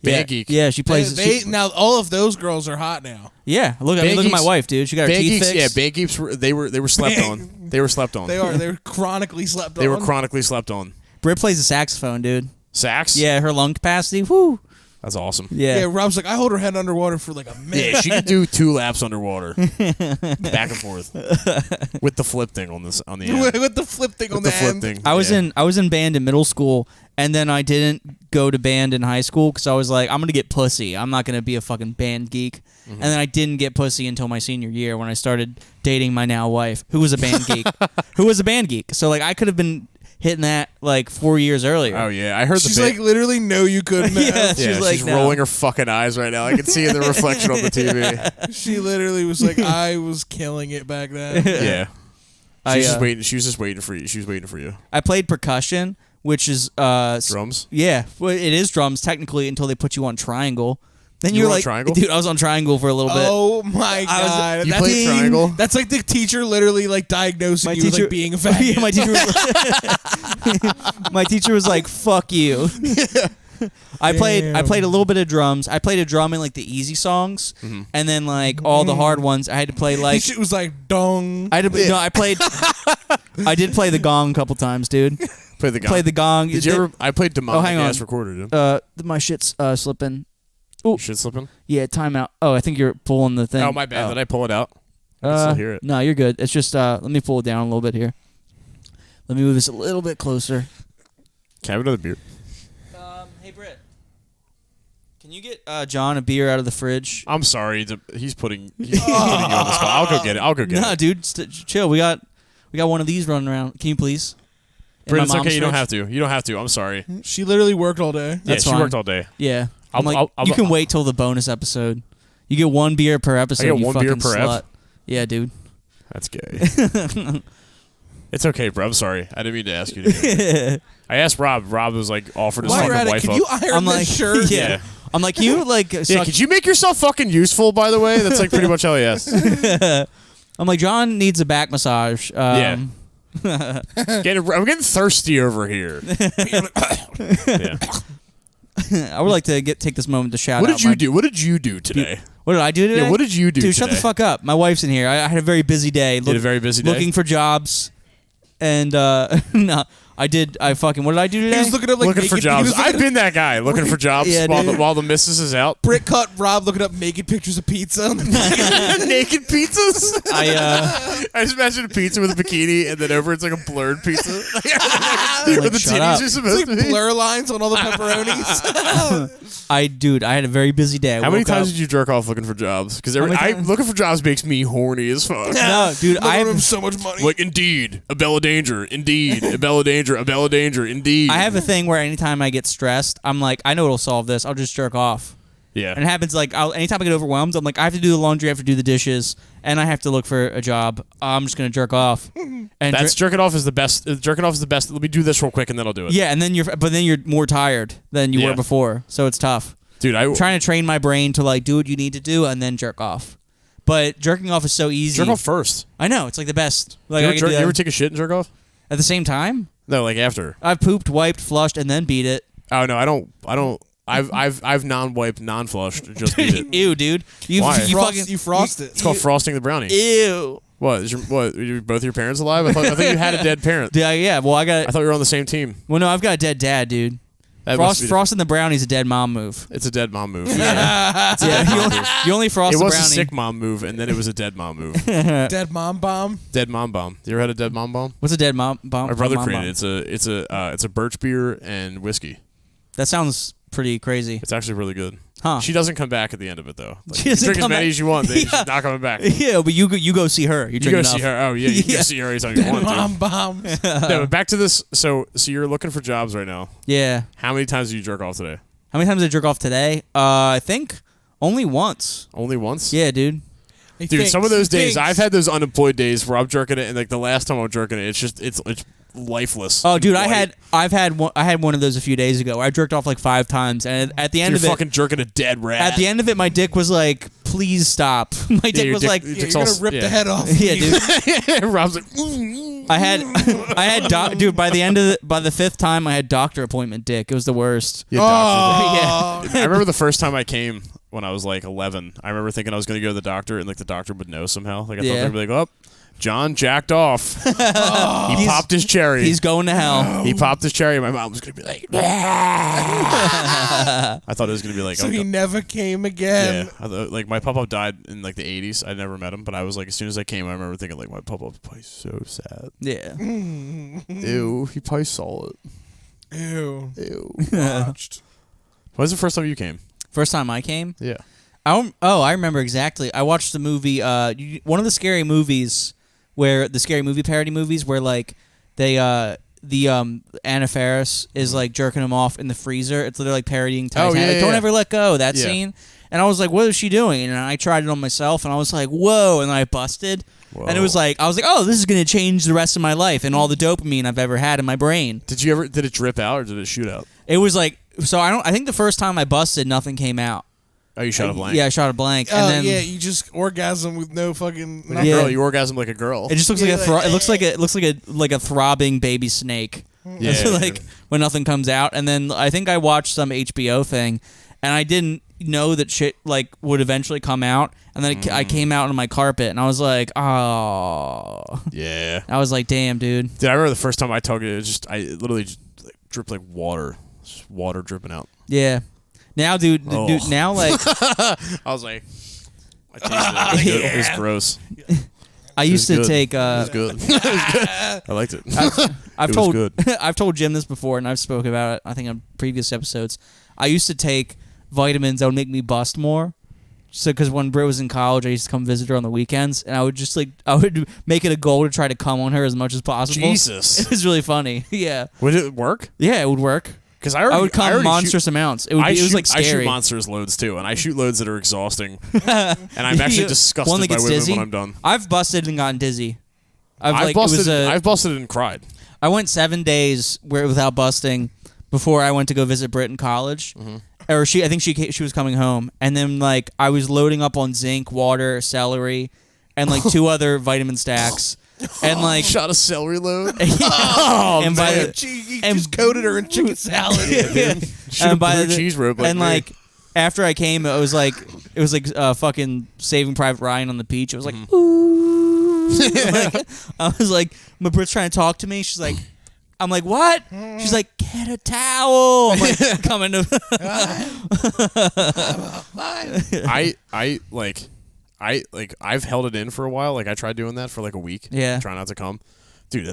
Band yeah. geek. Yeah, she plays. Now all of those girls are hot now. Yeah, look at Band look at my geeks- wife, dude. She got her Band teeth geeks, fixed. yeah, band geeks they were slept on. They were slept on. They're chronically slept on. They were chronically slept on. Britt plays the saxophone, dude. Sax? Yeah, her lung capacity. Whoo. That's awesome. Yeah. Yeah, Rob's like, I hold her head underwater for like a minute. Yeah, she could do 2 laps underwater. Back and forth. With the flip thing on the end. With the flip thing on With the the flip end. thing. I was Yeah. in band in middle school, and then I didn't go to band in high school because I was like, I'm gonna get pussy. I'm not gonna be a fucking band geek. And then I didn't get pussy until my senior year when I started dating my now wife, who was a band geek. So like I could have been hitting that like 4 years earlier. Oh yeah, I heard She's the like, literally, no, you couldn't have. Yeah. yeah, she's like, she's no. rolling her fucking eyes right now. I can see the reflection on the TV. She literally was like, I was killing it back then. Yeah. I, She was just waiting for you. She was waiting for you. I played percussion, which is Drums? Yeah, well, it is drums technically until they put you on triangle. Then You you're were on like, triangle? dude, I was on triangle for a little bit. Oh my god. You That's played triangle? That's like the teacher literally like diagnosing you with like being a faggot. Yeah, my teacher was my teacher was like, "Fuck you." I played a little bit of drums. I played a drum in like the easy songs, and then like all the hard ones. I had to play like Shit was like dong. I played. I did play the gong a couple times, dude. Play the gong. Played the gong. Did you ever? I played demonic hang on. ass recorder, dude. My shit's slipping. Shit slipping? Yeah, timeout. Oh, I think you're pulling the thing. Oh, my bad. Did I pull it out? I can still hear it. No, you're good. It's just let me pull it down a little bit here. Let me move this a little bit closer. Can I have another beer? Hey, Britt. Can you get John a beer out of the fridge? I'm sorry. He's putting you on the spot. I'll go get it. No, dude, chill. We got one of these running around. Can you please? Britt, it's okay. You don't have to. You don't have to. I'm sorry. She literally worked all day. That's she fine. worked all day. Yeah. You can wait till the bonus episode. You get one beer per episode. I get you one beer fucking per slut. ep? Yeah, dude. That's gay. It's okay, bro. I'm sorry. I didn't mean to ask you to. I asked Rob. Rob was like offered his While you're fucking at it, wife can up. you iron this shirt? Yeah. I'm like, you like. Yeah, could you make yourself fucking useful, by the way? That's like pretty much all he asked. I'm like, John needs a back massage. Yeah. I'm getting thirsty over here. Yeah. I would like to take this moment to shout out. What did you do? What did you do today? What did I do today? Yeah, what did you do Dude, today? shut the fuck up. My wife's in here. I had a very busy day. You had a very busy day? Looking for jobs. And, no, I did. What did I do today? He was looking up like looking for naked- jobs. he was looking I've been that guy looking for jobs Yeah, while the missus is out. Brick cut Rob looking up naked pictures of pizza. Naked pizzas. I just imagine a pizza with a bikini, and then over it's like a blurred pizza. Where the shut titties up. are supposed to be. blur lines on all the pepperonis. I had a very busy day. How many times did you jerk off looking for jobs? Because looking for jobs makes me horny as fuck. No, dude, I I have have, so much money. Like, indeed, a Bella Danger. Indeed, a Bella Danger. A Bella Danger. Indeed. I have a thing where anytime I get stressed, I'm like, I know it'll solve this. I'll just jerk off. Yeah. And it happens like anytime I get overwhelmed, I'm like, I have to do the laundry, I have to do the dishes, and I have to look for a job. I'm just gonna jerk off. And Jerking off is the best. Jerking off is the best. Let me do this real quick, and then I'll do it. yeah, and then you're more tired than you were Yeah. before, so it's tough. Dude, I'm trying to train my brain to like do what you need to do and then jerk off. But jerking off is so easy. jerk off first. I know, it's like the best. Like You I can do that ever take a shit and jerk off? at the same time. No, like after. I've pooped, wiped, flushed, and then beat it. Oh no, I don't. I've non-wiped, non-flushed, just beat it. Ew, dude. Why? You frost it. It's called frosting the brownie. Ew. What? Are both your parents alive? I thought you had a dead parent. Yeah. Well, I I thought you were on the same team. Well, no, I've got a dead dad, dude. That must be Frosting the brownie's a dead mom move. It's a dead mom move. Yeah, you only frost It the was brownie. a sick mom move, and then it was a dead mom move. Dead mom bomb. Dead mom bomb. You ever had a dead mom bomb? What's a dead mom bomb? My brother mom created bomb? it. It's a birch beer and whiskey. That sounds pretty crazy. It's actually really good. Huh. She doesn't come back at the end of it though. Like, She you doesn't drink as come many back. as you want. Then Yeah. she's not coming back. Yeah, but you go see her. You You go see her. Oh yeah, you can Yeah. go see her anytime you Dead want mom to. bombs. No, but back to this. So you're looking for jobs right now. Yeah. How many times did you jerk off today? How many times did I jerk off today? I think only once. Only once? Yeah, dude. Dude, some of those days, I've had those unemployed days where I'm jerking it, and like the last time I'm jerking it, it's lifeless. Oh, dude, White. I had one of those a few days ago. I jerked off like 5 times, and at the end You're of it, fucking jerking a dead rat. at the end of it, my dick was like, "Please stop." My dick your was dick- like, your Yeah, dick's you're all- gonna rip yeah. the head off. "Yeah, dude." Rob's like, I had dude. By the 5th time, I had doctor appointment dick. It was the worst. yeah, Oh. I remember the first time I came when I was like 11. I remember thinking I was going to go to the doctor, and like the doctor would know somehow. Like I thought Yeah. they'd be like, "Oh, John jacked off. He popped his cherry. He's going to hell. He popped his cherry." My mom was going to be like, I thought it was going to be like, So oh, he never came again. yeah. Like my papa died in like the 80s. I never met him, but I was like, as soon as I came, I remember thinking like, my papa's probably so sad. Yeah. Ew, he probably saw it. Ew. Ew. Watched. When was the first time you came? First time I came. Yeah. I remember exactly. I watched the movie. One of the scary movies where the scary movie parody movies where like they Anna Faris is like jerking him off in the freezer. It's literally like parodying Titanic. yeah, yeah, Don't yeah. ever let go. That Yeah. scene. And I was like, what is she doing? And I tried it on myself, and I was like, whoa! And then I busted, and it was like, I was like, oh, this is gonna change the rest of my life and all the dopamine I've ever had in my brain. Did it drip out or did it shoot out? It was like, so I think the first time I busted, nothing came out. Oh, you shot a blank. Yeah, I shot a blank, Oh, and then yeah, you just orgasm with no fucking. Like a Yeah. girl, you orgasm like a girl. it just looks Yeah, like it looks like a throbbing baby snake. Yeah, So, like dude. when nothing comes out, and then I think I watched some HBO thing, and I didn't know that shit like would eventually come out, and then I came out on my carpet, and I was like, oh, Yeah. I was like, damn, dude. Dude, I remember the first time I tugged it, I literally just like, dripped like water. Just water dripping out. Yeah. Now, dude, now like I was like, I tasted it. It was gross. I used to good. take. It was good. It was good. I liked it. I've It was told good. I've told Jim this before, and I've spoken about it. I think on previous episodes. I used to take vitamins that would make me bust more. So, because when Britt was in college, I used to come visit her on the weekends, and I would just I would make it a goal to try to come on her as much as possible. Jesus. It was really funny. Yeah. Would it work? Yeah, it would work. Because I would come monstrous amounts. It was like I shoot scary. monstrous loads too, and I shoot loads that are exhausting, and I'm actually disgusted One that by gets women dizzy? when I'm done. I've busted and gotten dizzy. I've busted and cried. I went 7 days without busting before I went to go visit Britt in college. Mm-hmm. Or I think she was coming home, and then like I was loading up on zinc, water, celery, and like 2 other vitamin stacks, and like Shot a celery load. oh and by man. the, He and- just coated her in chicken salad. Shoot a and by blue the- cheese rope. and me. like after I came, it was like fucking Saving Private Ryan on the beach. It was like Mm-hmm. ooh, like, I was like, my Britt's trying to talk to me. She's like. I'm like, what? She's like, get a towel. I'm like, coming to. I've held it in for a while. Like I tried doing that for like a week. Yeah. Try not to come, dude.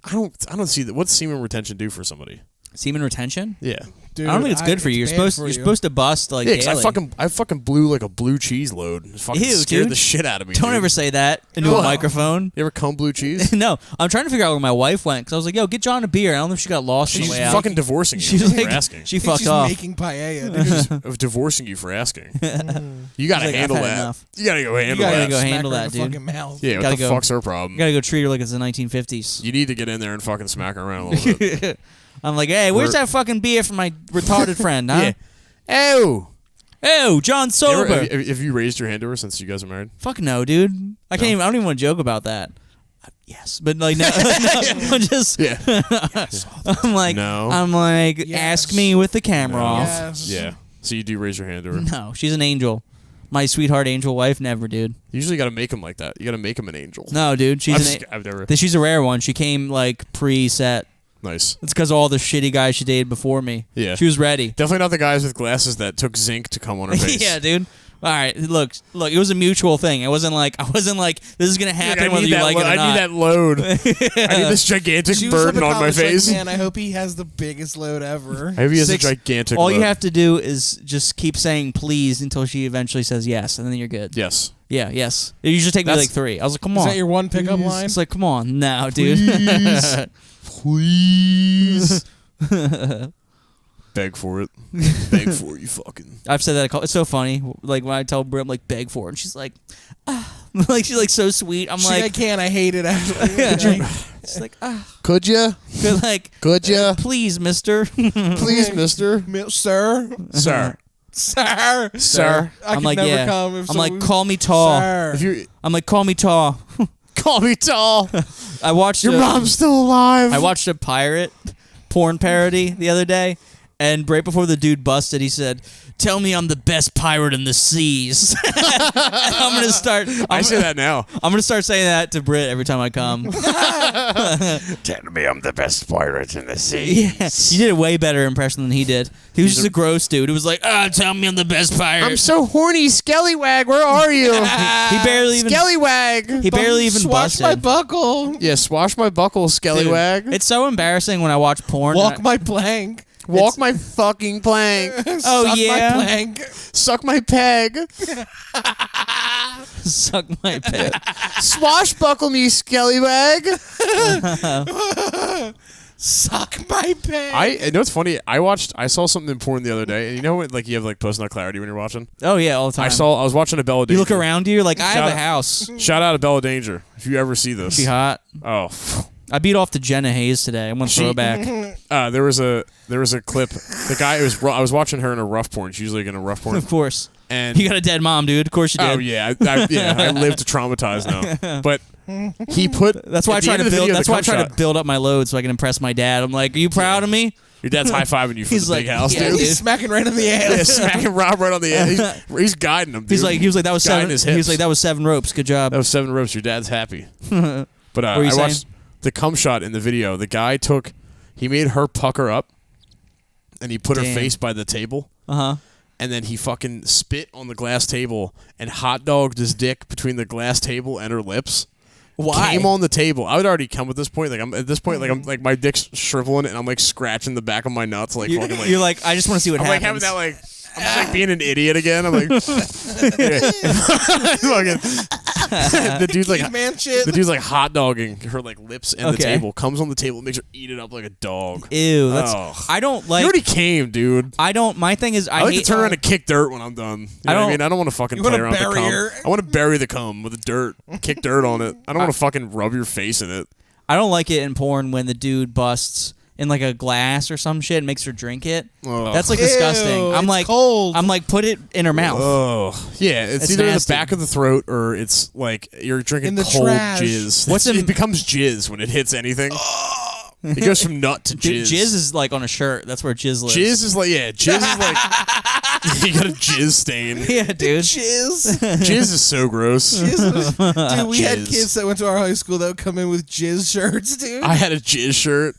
I don't see that. What's semen retention do for somebody? Semen retention? Yeah. Dude, I don't think it's good for you. You're bad supposed to bust like Yeah, 'cause daily. I fucking blew like a blue cheese load. It fucking Ew, scared dude. the shit out of me. Don't dude. ever say that into a What? microphone. You ever cum blue cheese? No, I'm trying to figure out where my wife went because I was like, "Yo, get John a beer." I don't know if she got lost on She's the way out. fucking divorcing you She's for like, asking. she I think fucked she's off. making paella. Dude. Of divorcing you for asking. You gotta like, handle I've had that. enough. You gotta go handle gotta that. go Smack handle her in that, the dude. fucking mouth. Yeah, what Gotta the go. fuck's her problem? You gotta go treat her like it's the 1950s. You need to get in there and fucking smack her around a little bit. I'm like, hey, where's We're- that fucking beer from my retarded friend, huh? Yeah. Ew. Oh, John You sober. ever- have you raised your hand to her since you guys are married? Fuck no, dude. I can't. Even, I don't even want to joke about that. Yes, but like, no, I'm just. Yeah. I'm like, No. I'm like, Yes. ask me with the camera No. off. Yes. Yeah. So you do raise your hand to her. No, she's an angel. My sweetheart angel wife, never, dude. You usually got to make him like that. You got to make him an angel. No, dude, I've never. she's a rare one. She came like pre-set. Nice. It's because of all the shitty guys she dated before me. Yeah. She was ready. Definitely not the guys with glasses that took zinc to come on her face. Yeah, dude. All right, look, it was a mutual thing. I wasn't like, this is gonna happen I whether need you that like it or I not. need that load. I need this gigantic She was up burden in on my college like, face. man, I hope he has the biggest load ever. I hope he has Six- a gigantic All load. you have to do is just keep saying please until she eventually says yes, and then you're good. Yes. Yeah, yes. It usually take me That's- like 3. I was like, come Is on. that your one pickup line? It's like, come on, no, dude. Please. Beg for it. Beg for it, you fucking. I've said that. It's so funny. Like when I tell Brit, I'm like, beg for it, and she's like, like she's like so sweet. I'm She's like, I can't. I hate it. Actually. she's like, Could ya? good, like, Could ya? please, Mister. Please, mister. Sir, Sir. sir, Sir. I I'm could like, never yeah. come. If I'm like, someone- call me tall. Sir. If you I'm like, call me tall. call me tall, I watched your a- mom's still alive. I watched a pirate porn parody the other day, and right before the dude busted, he said, "Tell me I'm the best pirate in the seas." I'm gonna start. I say that now. I'm gonna start saying that to Britt every time I come. Tell me I'm the best pirate in the sea. Yeah, you did a way better impression than he did. He was just a gross dude. He was like, tell me I'm the best pirate. I'm so horny, Skellywag. Where are you? he barely even. Skellywag. He barely even Swash busted. my buckle. Yeah, swash my buckle, Dude, Skellywag. it's so embarrassing when I watch porn. Walk and my plank. Walk my fucking plank. Oh, Suck yeah? my plank. Suck my peg. I suck my pit. Swashbuckle me, Skellywag. Suck my peg. You know what's funny? I saw something important the other day, and you know what? Like you have like post nut clarity when you're watching. Oh yeah, all the time. I was watching a Bella Danger. You look around you, you're like, I have Shout a out- house. Shout out to Bella Danger if you ever see this. She hot. Oh, I beat off to Jenna Hayes today. I'm gonna throw back. there was a clip. The guy I was watching her in a rough porn. She's usually in a rough porn. Of course. And You got a dead mom, dude. Of course you did. oh yeah, I live to traumatize now. But he put. That's why I try to build. That's why I try to build up my load so I can impress my dad. I'm like, are you proud of me? Your dad's high fiving you from He's the like, big house, yeah, dude. He's smacking right in the ass. Yeah, smacking Rob right on the ass. He's guiding him. Dude. He was like, that was Guiding 7. his He was hips. like, that was 7 ropes. Good job. That was 7 ropes. Your dad's happy. But What were you I saying? watched the cum shot in the video. The guy he made her pucker up, and he put her Damn. face by the table. Uh-huh. And then he fucking spit on the glass table and hot dogged his dick between the glass table and her lips. Why? Came on the table. I would already come at this point. Like I'm at this point. Like I'm like my dick's shriveling and I'm like scratching the back of my nuts. Like You're, fucking like. you're like, I just want to see what I'm like happens. having that like. I'm just like being an idiot again. I'm like, fucking, the dude's like, Man shit. the dude's like hot dogging her like lips and the Okay. table. Comes on the table, makes her eat it up like a dog. Ew. That's. Oh. I don't You like. already came, dude. I don't. My thing is, I like hate to turn around and kick dirt when I'm done. You know what I mean? I don't want to fucking You play wanna around with the bury cum. her? I want to bury the cum with the dirt, kick dirt on it. I don't want to fucking rub your face in it. I don't like it in porn when the dude busts in like a glass or some shit and makes her drink it. Ugh. That's like Ew, disgusting. I'm it's like, cold. I'm like, put it in her mouth. Oh, yeah. It's It's either in the nasty. back of the throat or it's like you're drinking In the cold trash. jizz. What's it in- becomes jizz when it hits anything. It goes from nut to Dude, jizz. jizz is like on a shirt. That's where jizz lives. Jizz is like jizz is like you got a jizz stain. Yeah, dude. Jizz. Jizz is so gross. Dude, we had Jizz. kids that went to our high school that would come in with jizz shirts, dude. I had a jizz shirt.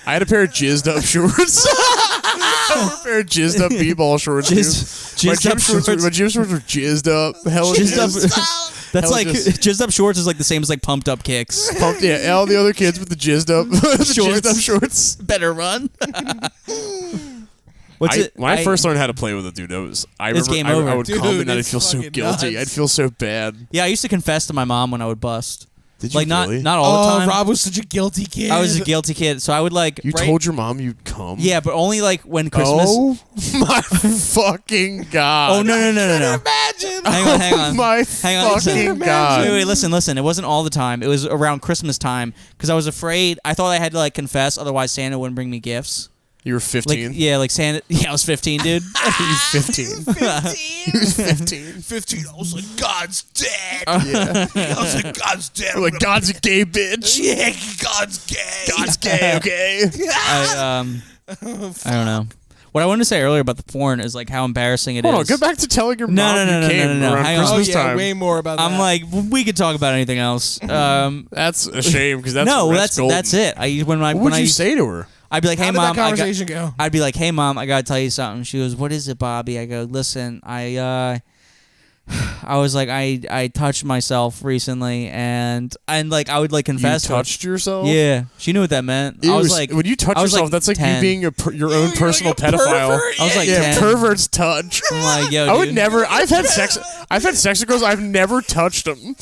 I had a pair of jizzed up shorts. I had a pair of jizzed up b-ball shorts. Jizzed my up gym shorts. shorts. My gym shorts were jizzed up. Hella Jizzed up. jizzed. That's Hell, like just- jizzed up shorts is like the same as like pumped up kicks. Pumped, yeah, all the other kids with the jizzed up, jizzed up shorts. Better run. What's it? When I first learned how to play with it, dude, It's remember game I over. would Dude, come and I'd it's feel so fucking guilty. nuts. I'd feel so bad. Yeah, I used to confess to my mom when I would bust. Did you Like really? not all the Oh, time. Rob was such a guilty kid. I was a guilty kid, so I would like. You right- told your mom you'd come? Yeah, but only like when Christmas. Oh my fucking god! Oh, no. Imagine. Hang on. Oh my Hang on, listen. fucking god! Wait, listen. It wasn't all the time. It was around Christmas time because I was afraid. I thought I had to like confess, otherwise Santa wouldn't bring me gifts. You were Like 15. yeah, like Santa. Yeah, I was 15, dude. You was 15. 15. He was 15. 15. I was like, God's dead. Yeah. I was like, God's dead. We're like, God's a gay bitch. Yeah, God's gay. God's gay, okay? I don't know. What I wanted to say earlier about the porn is like how embarrassing it is. Hold on, get back to telling your mom No, you came no. around Hang on. Oh, Christmas yeah, time. way more about that. I'm like, we could talk about anything else. That's a shame because that's No, that's golden. that's it. What would you say to her? I'd be like, hey How did mom, that conversation go? I'd be like, hey mom, I gotta tell you something. She goes, what is it, Bobby? I go, listen, I was like, I touched myself recently, and like I would like confess. You touched yourself? Yeah, she knew what that meant. I was like, when you touch I was yourself, like that's like 10. you being your own personal like a pedophile. pervert? I was like Yeah, 10. perverts touch. I'm like, yo, I would dude. never. I've had sex with girls. I've never touched them. You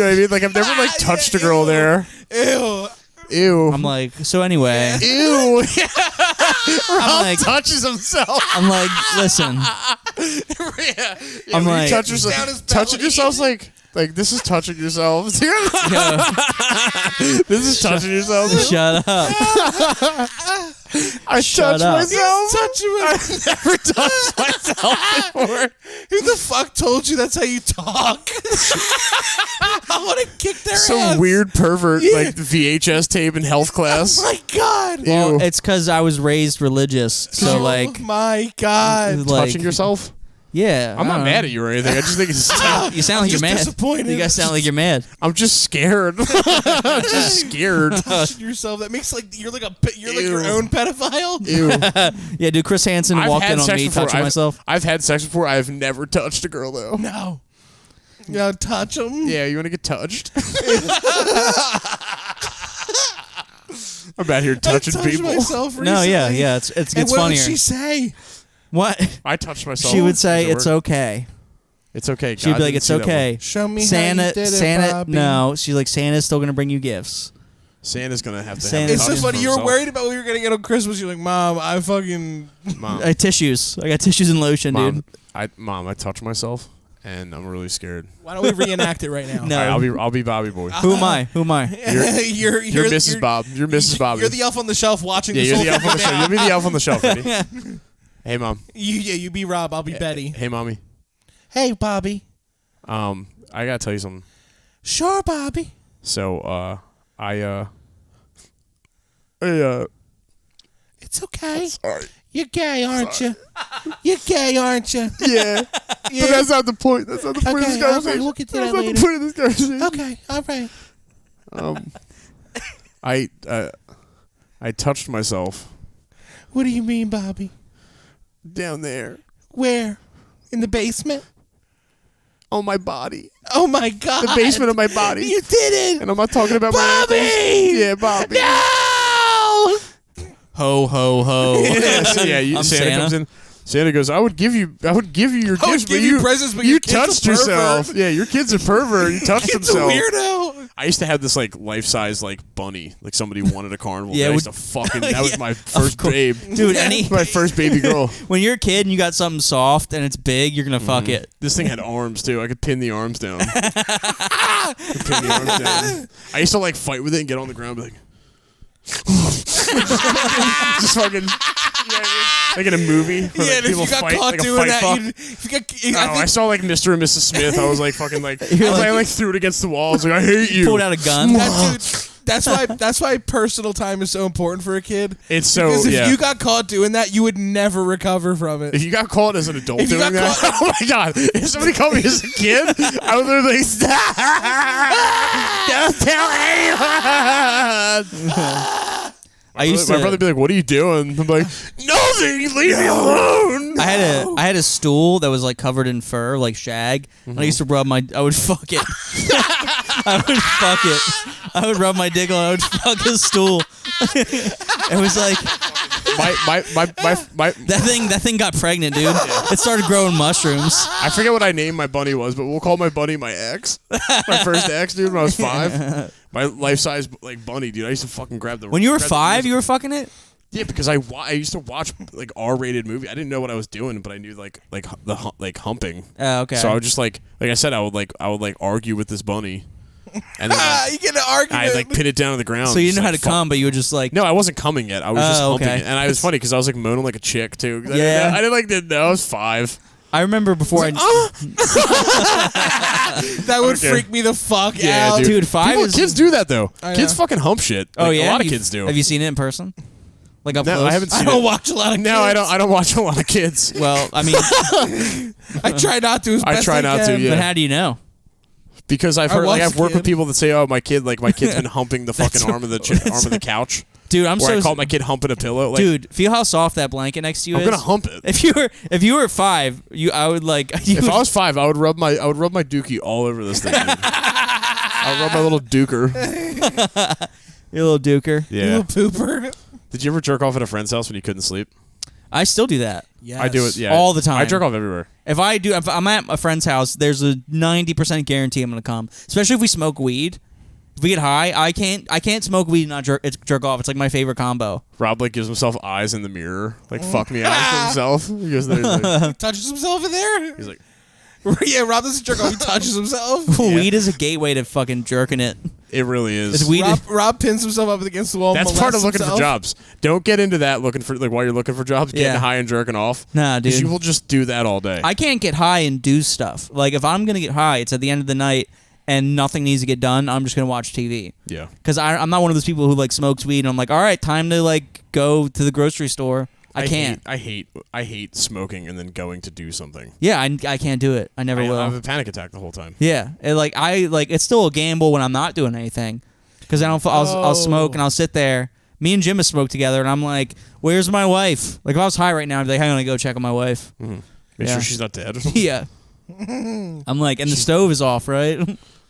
know what I mean? Like I've never like touched a girl there. Ew. Ew. I'm like, so anyway, Ew. I'm like, touches himself. I'm like, listen, yeah. I'm when like- you touch yourself, Down his touching belly. yourself's like this is touching yourself. yo, This is touching yourself. shut up. I Shut touched up. myself. Touch him. I've never touched myself before. Who the fuck told you that's how you talk? I want to kick their ass. Some weird pervert like VHS tape in health class. Oh my god. Well, Ew. it's because I was raised religious, so Oh like, my god. like, Touching yourself? yeah. I'm not mad at you or anything. I just think it's. You sound like just you're mad. disappointed. You guys sound like you're mad. I'm just scared. I'm just scared. Touching yourself. That makes like you're like your Ew. own pedophile. Ew. Yeah, dude. Chris Hansen I've walked had in on sex me before. touching myself. I've had sex before. I've never touched a girl though. No. You gotta touch them. Yeah, you want to get touched? I'm out here touching people. Myself No, yeah, recently. yeah. It And gets what funnier. would she say? What? I touched myself. She would say Does it it's work? okay. It's okay. She'd God be like, didn't it's see that one. okay. Show me how Santa, you did it, Santa. Bobby. No, she's like, Santa's still gonna bring you gifts. Santa's gonna have to. Santa's- have It's so cups funny. for You were himself. worried about what you were gonna get on Christmas. You're like, Mom, I fucking. Mom. I tissues. I got tissues and lotion, dude. Mom, I touched myself, and I'm really scared. Why don't we reenact it right now? No. All right, I'll be Bobby boy. Who am I? Who am I? you're Mrs. Bob. You're Mrs. Bobby. You're the elf on the shelf watching Yeah, this you're whole the elf thing on the go shelf. down. You'll be the elf on the shelf. Ready? Hey, mom. You be Rob. I'll be Betty. Hey, mommy. Hey, Bobby. I gotta tell you something. Sure, Bobby. So, It's okay. Sorry. You're gay, aren't you? You're gay, aren't you? Yeah. But that's not the point. That's not the point of this Okay, all conversation. right, we'll get to that That's not later. the point of this conversation. Okay, all right. I touched myself What do you mean, Bobby? down there Where? In the basement? on my body. Oh, my God. The basement of my body. You did it. And I'm not talking about Bobby! my ankles. Yeah, Bobby. No! Ho ho ho. Yeah, I'm Santa comes in. Santa goes, I would give you your gifts, give you presents, but you your kid's a touched yourself. pervert. Yeah, your kid's a pervert. You touched It's a himself. weirdo. I used to have this like life-size like bunny, like somebody wanted a carnival. Yeah, I used to fucking. That was my first babe, Dude, my first baby girl. when you're a kid and you got something soft and it's big, you're gonna fuck it. This thing had arms too. I could pin the arms down. I used to like fight with it and get on the ground, and be like, just fucking. Like in a movie, where, Yeah, like, and if people you got fight, caught like a doing fight that, fuck. I I saw like Mr. and Mrs. Smith. I was like fucking like You're I like- like threw it against the wall. I was like, I hate you. Pulled out a gun. that's why personal time is so important for a kid. It's so Because if yeah. you got caught doing that, you would never recover from it. If you got caught as an adult If you doing got that, oh my god! If somebody caught me as a kid, I would literally stop. Don't tell anyone. I used My to. brother would be like, "What are you doing?" I'm like, "Nothing. Leave me alone." I had a stool that was like covered in fur, like shag. And I used to rub my. I would fuck it. I would fuck it. I would rub my dick on. I would fuck his stool. It was like my that thing got pregnant, dude. It started growing mushrooms. I forget what I named my bunny was, but we'll call my bunny my ex. My first ex, dude, when I was 5. My life-size like bunny, dude. I used to fucking grab the. When you were grab the 5, music. you were fucking it. Yeah, because I used to watch like R-rated movie. I didn't know what I was doing, but I knew like humping. Oh, okay. So I would just like I said, I would argue with this bunny, and then You get an argument. I like pin it down on the ground. So you just, didn't know how like, to come, but you were just like. No, I wasn't coming yet. I was just humping okay. it, and I was funny because I was like moaning like a chick too. Yeah. I didn't know. I was 5. I remember before That would Okay. freak me the fuck Yeah, out. Dude, 5 kids do that though. I Kids know. fucking hump shit. Oh Like, yeah, a lot of kids do. Have you seen it in person? Like up No, close? I haven't I seen don't it. watch a lot of kids. No, I don't. I don't watch a lot of kids. Well, I mean, I try not to as I best try not to, can. yeah. but how do you know? Because I've I heard, like, was I've a worked with kid. people that say, "Oh, my kid's been humping the fucking arm of the couch." Dude, I'm Or I so call my kid humping a pillow. Like, dude. Feel how soft that blanket next to you I'm is. gonna hump it. If you were 5, I would like. If I was 5, I would rub my dookie all over this thing. Dude. I would rub my little duker. Your little duker. Yeah. You little pooper. Did you ever jerk off at a friend's house when you couldn't sleep? I still do that. Yes. I do it. Yeah, All the time. I jerk off everywhere. If I'm at a friend's house, there's a 90% guarantee I'm gonna come. Especially if we smoke weed. If we get high, I can't smoke weed and not jerk off. It's like my favorite combo. Rob like gives himself eyes in the mirror, like fuck me eyes to himself. He goes there. He's like, He touches himself in there. he's like, Yeah, Rob doesn't jerk off. He touches himself. Weed is a gateway to fucking jerking it. it really is. It's weed. Rob pins himself up against the wall. That's molests part of looking himself. for jobs. Don't get into that looking for while you're looking for jobs, getting Yeah. high and jerking off. Nah, dude. You will just do that all day. I can't get high and do stuff. Like if I'm gonna get high, it's at the end of the night and nothing needs to get done. I'm just gonna watch TV. yeah. Because I'm not one of those people who like smokes weed and I'm like, all right, time to like go to the grocery store. I can't. I hate smoking and then going to do something. Yeah, I can't do it. I never will. I have a panic attack the whole time. Yeah, it's still a gamble when I'm not doing anything, because I'll smoke and I'll sit there. Me and Jim have smoked together, and I'm like, "Where's my wife?" Like if I was high right now, I'd be like, "I'm gonna go check on my wife." Make Yeah. sure she's not dead. Yeah, I'm like, and the stove is off, right?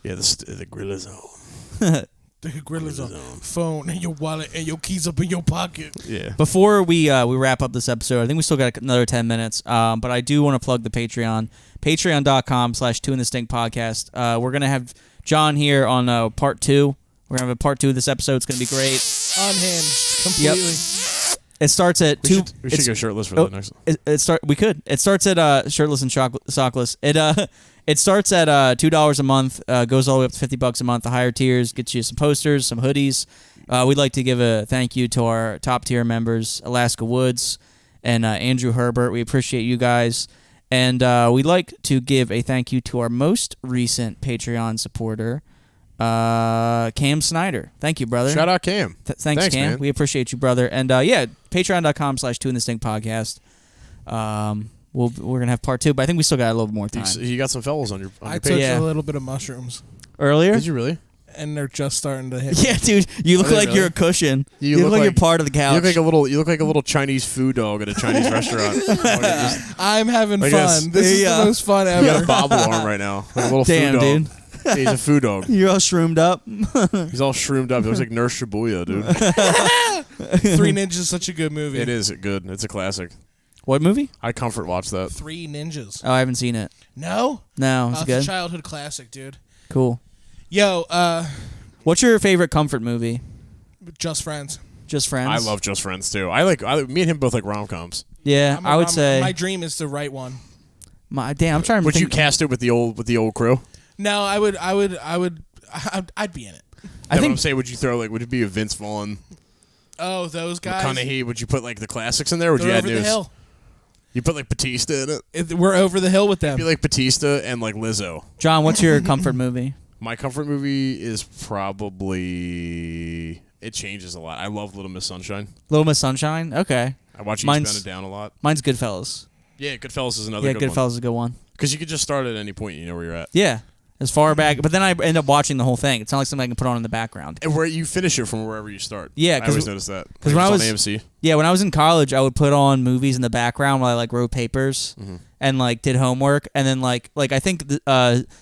Yeah, the grill is on. The grill is on phone and your wallet and your keys up in your pocket. Yeah. Before we wrap up this episode, I think we still got another 10 minutes. But I do want to plug the Patreon, patreon.com/2inthestinkpodcast. We're gonna have John here on part 2. We're gonna have a part 2 of this episode. It's gonna be great. Unhinged completely. Yep. It starts at We 2. should go shirtless for the next. We could. It starts at shirtless and sockless. It starts at $2 a month. Goes all the way up to $50 a month. The higher tiers gets you some posters, some hoodies. We'd like to give a thank you to our top tier members, Alaska Woods and Andrew Herbert. We appreciate you guys. And we'd like to give a thank you to our most recent Patreon supporter, Cam Snyder. Thank you, brother. Shout out Cam. Thanks, Cam. Man. We appreciate you, brother. And patreon.com/2inthistink podcast. We're going to have part 2, but I think we still got a little more time. You got some fellas on your I page. took a little bit of mushrooms. Earlier? Did you really? And they're just starting to hit. Yeah, dude. You look like really? you're a cushion. You look like you're part of the couch. You look like a little Chinese food dog at a Chinese restaurant. I'm having I fun. guess. This is the most fun You got ever. a bobble arm right now. Like a little Damn, food dog. dude. Yeah, he's a food dog. You're all shroomed up. He's all shroomed up. He looks like Nurse Shibuya, dude. Three Ninjas is such a good movie. It is good. It's a classic. What movie? I comfort watch that. Three Ninjas. Oh, I haven't seen it. No? No, it's It's good. a childhood classic, dude. Cool. Yo, What's your favorite comfort movie? Just Friends. Just Friends? I love Just Friends too. Me and him both like rom-coms. Yeah, I would say. My dream is to write one. Damn, I'm trying to Would think. you cast it with the old crew? No, I'd be in it. I think I'm saying, would it be a Vince Vaughn, Oh, those guys. McConaughey? Would you put like the classics in there? Or would They're you add over the news? hill. You put like Batista in it. We're over the hill with them. Be like Batista and like Lizzo. John, what's your comfort movie? My comfort movie is probably. It changes a lot. I love Little Miss Sunshine. Little Miss Sunshine? Okay. I watch Mine's- Eastbound and Down a lot. Mine's Goodfellas. Yeah, Goodfellas is another Yeah, good Goodfellas one. is a good one. Because you could just start at any point. You know where you're at. Yeah. As far back. But then I end up watching the whole thing. It's not like something I can put on in the background. And where you finish it from wherever you start. Yeah, I always notice that. 'cause when I was- on AMC. Yeah, when I was in college, I would put on movies in the background while I like wrote papers and like did homework, and then like I think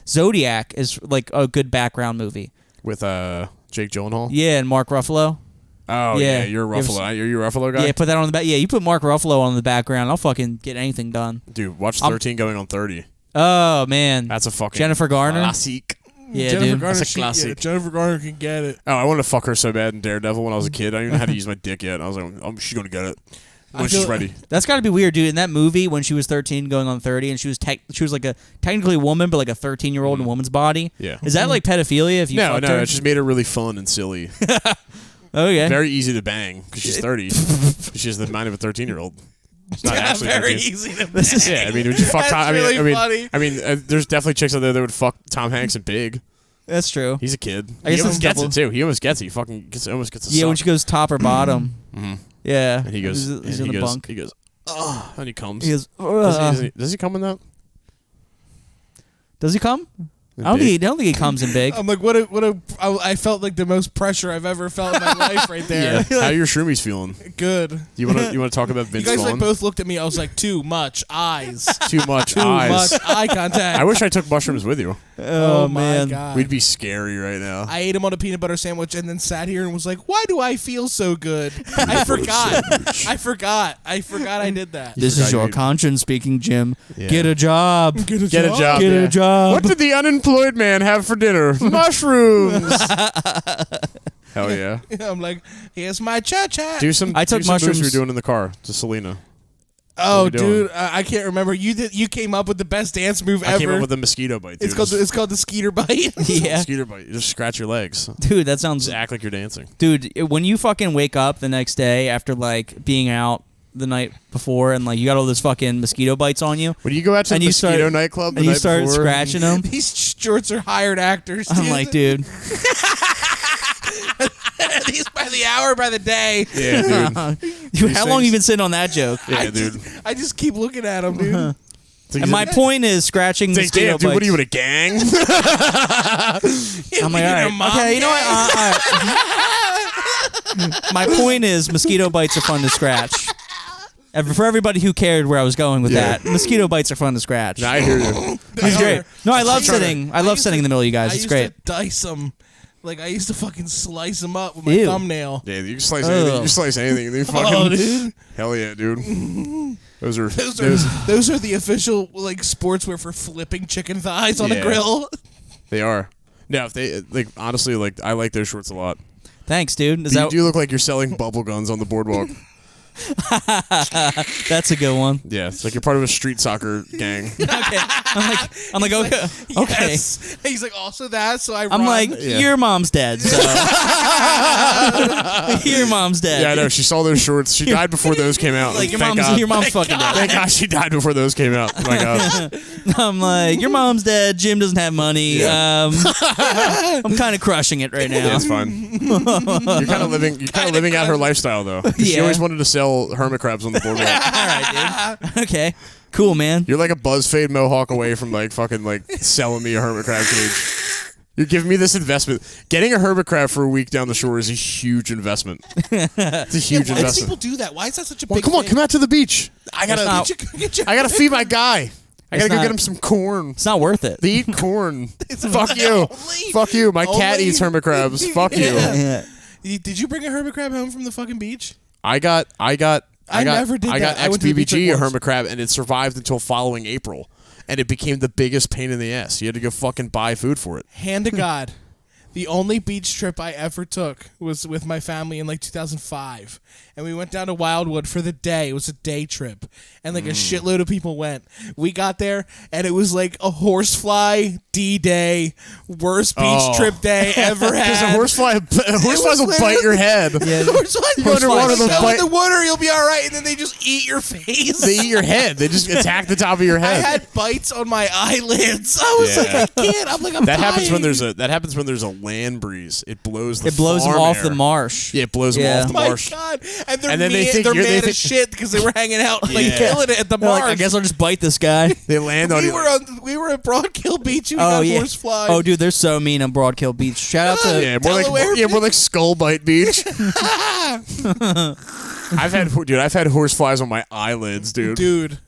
Zodiac is like a good background movie. With Jake Gyllenhaal. Yeah, and Mark Ruffalo. Oh Yeah. yeah, you're a You ever Ruffalo. You're a Ruffalo guy. Yeah, put that on the back. Yeah, you put Mark Ruffalo on the background, I'll fucking get anything done. Dude, watch 13 going on 30. Oh man, That's a fucking Jennifer Garner. classic. Yeah, Jennifer dude. Garner, That's a classic. Jennifer Garner can get it. Oh, I wanted to fuck her so bad in Daredevil when I was a kid. I didn't even know how to use my dick yet. I was like, she's gonna get it when she's ready. That's got to be weird, dude. In that movie, when she was 13, going on 30, and she was like a technically a woman, but like a 13-year-old in a woman's body. Yeah. Is that like pedophilia? If you No, fucked her? it just made her really fun and silly. Okay. Very easy to bang because she's 30. She has the mind of a 13-year-old. It's not actually Very 13. easy to Yeah, I mean, would you fuck Tom? That's really funny. There's definitely chicks out there that would fuck Tom Hanks and Big. That's true. He's a kid. I guess He almost there's gets double- it too. He almost gets it. He fucking almost gets a Yeah, when suck. she goes top or bottom. Yeah. And he goes. He's and in he the goes, bunk. He goes. Oh, and he comes. He goes. Does he come in that? Does he come? In I don't Big? think he comes in big. I'm like, I felt like the most pressure I've ever felt in my life right there. Yeah. How are your shroomies feeling? Good. You want to talk about You Vince guys Vaughn? like both looked at me. I was like, too much eyes. Too much Too eyes. much eye contact. I wish I took mushrooms with you. Oh, man. my God. We'd be scary right now. I ate them on a peanut butter sandwich and then sat here and was like, why do I feel so good? I forgot. I forgot I did that. This forgot is you your ate- conscience speaking, Jim. Yeah. Get a job. Get a Get a job. Get yeah. a job. What did the unemployed man have for dinner? Mushrooms. Hell yeah. I'm like, here's my cha-cha. Do some. I took do some moves mushrooms- you were doing in the car to Selena. Oh, What are we doing? dude, I can't remember. You came up with the best dance move I ever. came up with a mosquito bite. Dude. it's called the skeeter bite. Yeah. Mosquito bite. You just scratch your legs. Dude, that sounds. Just act like you're dancing. Dude, when you fucking wake up the next day after like being out the night before and like you got all those fucking mosquito bites on you, When you go out to And the you mosquito start- nightclub the and you night start before, scratching them, These shorts are hired actors. I'm like, dude. These by the hour, by the day. Yeah, dude. How long you been sitting on that joke? Yeah, dude. I just keep looking at them, dude. And my point is scratching It's like, mosquito damn, dude, what are bites. you with a gang? I'm like, all right. Okay, you know what? All right. My point is mosquito bites are fun to scratch. And for everybody who cared where I was going with Yeah. that, mosquito bites are fun to scratch. Nah, I hear you. It's great. No, I love trying to- sitting. I love used sitting in the middle of you guys. I It's used great. to dice them. Like, I used to fucking slice them up with my Ew. thumbnail. Yeah, you can slice anything. You slice anything. They fucking, Oh, dude. Hell yeah, dude. Those are Those are the official, like, sportswear for flipping chicken thighs on a Yeah. grill. They are. Now, if they like, honestly, like I like those shorts a lot. Thanks, dude. Is You that do look like you're selling bubble guns on the boardwalk. That's a good one. Yeah, it's like you're part of a street soccer gang. Okay. I'm like okay. Okay. Yes. He's like, also that, so I I'm run. like, Yeah. your mom's dead. So your mom's dead. Yeah, I know. She saw those shorts. She died before those came out. Like your Thank mom's God. fucking dead. Thank God she died before those came out. Oh my God. I'm like, your mom's dead. Jim doesn't have money. Yeah. I'm kind of crushing it right now. Yeah, it's fun. You're kind of living. You're kind of living out her lifestyle though. She Yeah. always wanted to sell hermit crabs on the boardwalk. All right, dude. Okay. Cool, man. You're like a BuzzFade mohawk away from like fucking like selling me a hermit crab cage. You're giving me this investment. Getting a hermit crab for a week down the shore is a huge investment. It's a huge why do investment. people do that? Why is that such a Well, big come on, thing? come out to the beach. I gotta, I gotta feed my guy. I gotta go not- get him some corn. It's not worth it. They eat corn. Fuck you. Fuck you. My cat Only- eats hermit crabs. Fuck you. Yeah. Did you bring a hermit crab home from the fucking beach? I never did I got that. I went to the beach XBBG, like a once. hermit crab, and it survived until following April. And it became the biggest pain in the ass. You had to go fucking buy food for it. Hand to God. The only beach trip I ever took was with my family in like 2005. And we went down to Wildwood for the day. It was a day trip. And like a shitload of people went. We got there and it was like a horsefly D-Day, worst beach trip day ever Because had. horseflies will bite your head. Horseflies, You go underwater, they'll go in bite. the water, you'll be all right. And then they just eat your face. They eat your head. They just attack the top of your I head. had bites on my eyelids. I was Yeah. like, I can't. I'm like, I'm That happens when dying. there's a land breeze. It blows the It blows them farm off air. the marsh. Yeah, it blows them Yeah. off the My marsh. God. And they're, And then they think they're you're- they mad think- as shit because they were hanging out like Yeah. killing it at the They're marsh. like, I guess I'll just bite this guy. They land on we you. were at Broadkill Beach and we Oh got yeah. horsefly. Oh dude, they're so mean on Broadkill Beach. Shout out to Yeah, Delaware more like Skull Bite Beach. I've had horseflies on my eyelids, dude. Dude,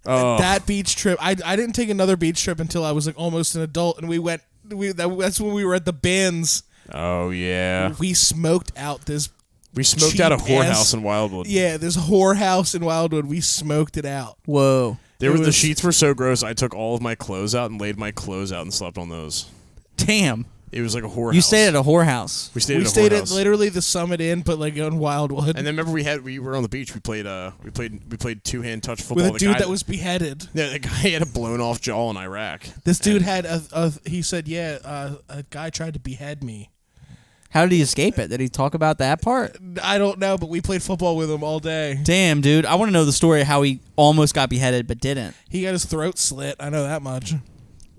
Oh. that beach trip. I didn't take another beach trip until I was like almost an adult, and we went. That's when we were at the bins. Oh yeah. We smoked out this. We smoked out a cheap whorehouse ass- in Wildwood. Yeah, this whorehouse in Wildwood. We smoked it out. whoa. The sheets were so gross. I took all of my clothes out and laid my clothes out and slept on those. Damn. It was like a whorehouse. You stayed at a whorehouse. We stayed We at a stayed at whorehouse. literally the Summit Inn, but like on Wildwood. And then remember we were on the beach. We played two-hand touch football. with a The dude guy that was beheaded. Yeah, the guy had a blown off jaw in Iraq. This dude had he said, a guy tried to behead me. How did he escape it? Did he talk about that part? I don't know, but we played football with him all day. Damn, dude. I want to know the story of how he almost got beheaded but didn't. He got his throat slit. I know that much.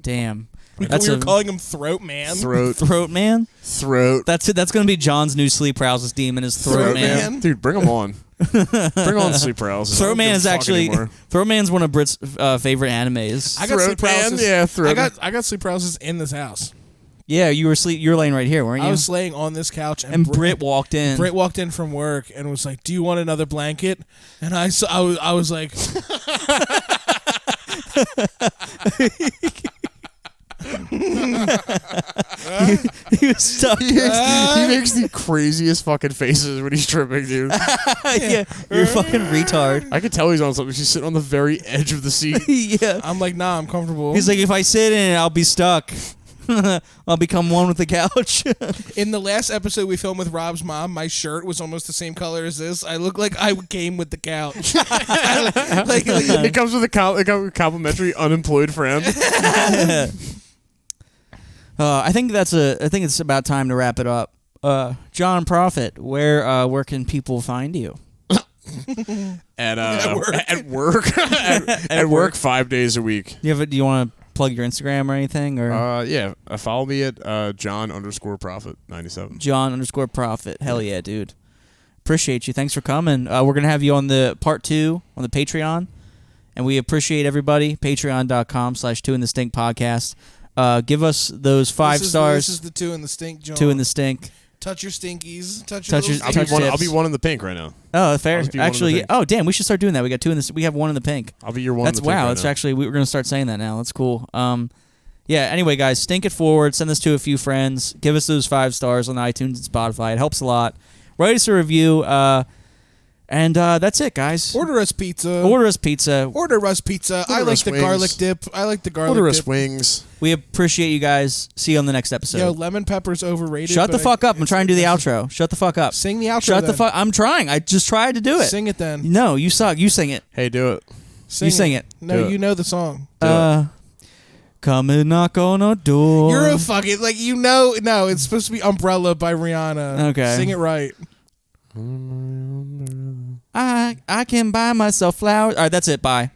Damn. We That's were a calling him Throat Man. throat man. Throat. That's it. That's gonna be John's new sleep paralysis demon. Is throat man. Dude, bring him on. Bring on sleep paralysis. I Throat don't man give a is fuck actually anymore. Throat man's one of Brit's favorite animes. I got Throat sleep paralysis. Man? Yeah, throat I got sleep paralysis in this house. Yeah, you were laying right here, weren't you? I was laying on this couch, and Brit walked in. Britt walked in from work and was like, "Do you want another blanket?" And I was like, he was stuck. He makes the craziest fucking faces when he's tripping, dude. Yeah, you're a fucking retard. I could tell he's on something. She's sitting on the very edge of the seat. Yeah. "I'm like, nah, I'm comfortable." He's like, if I sit in it, I'll be stuck. I'll become one with the couch. In the last episode we filmed with Rob's mom, my shirt was almost the same color as this. I look like I came with the couch. It comes with a complimentary unemployed friend. I think it's about time to wrap it up. John Profitt, where can people find you? At work. at work 5 days a week. Do you want to plug your Instagram or anything? Or Yeah. Follow me at John_Profitt97. John_Profitt. Hell yeah, dude. Appreciate you. Thanks for coming. We're gonna have you on the part 2 on the Patreon, and we appreciate everybody. Patreon.com/2 in the Stink podcast. Give us those 5 stars. This is the 2 in the stink, John. 2 in the Stink. Touch your stinkies. Touch Touch your your- little touch stinkies. I'll be one in the pink right now. Oh, fair. I'll just be one in the Actually, pink. oh damn, we should start doing that. We got 2 in the. We have 1 in the pink. I'll be your one That's in the pink wow. right That's now. actually we're gonna start saying that now. That's cool. Yeah. Anyway, guys, stink it forward. Send this to a few friends. Give us those 5 stars on iTunes and Spotify. It helps a lot. Write us a review. And that's it, guys. Order us pizza. Order us pizza. Order us pizza. I like us the wings. garlic dip. I like the garlic Order dip. us wings. We appreciate you guys. See you on the next episode. Yo, lemon pepper's overrated. Shut the but fuck up. I'm trying to do the outro. Shut the fuck up. Sing the outro. Shut the then. fuck. I'm trying. I just tried to do it. Sing it then. No, you suck. You sing it. Hey, do it. Sing it. No, Do it. you know the song. Come and knock on a door. You're a fucking no. It's supposed to be Umbrella by Rihanna. Okay. Sing it right. I can buy myself flowers. All right, that's it. Bye.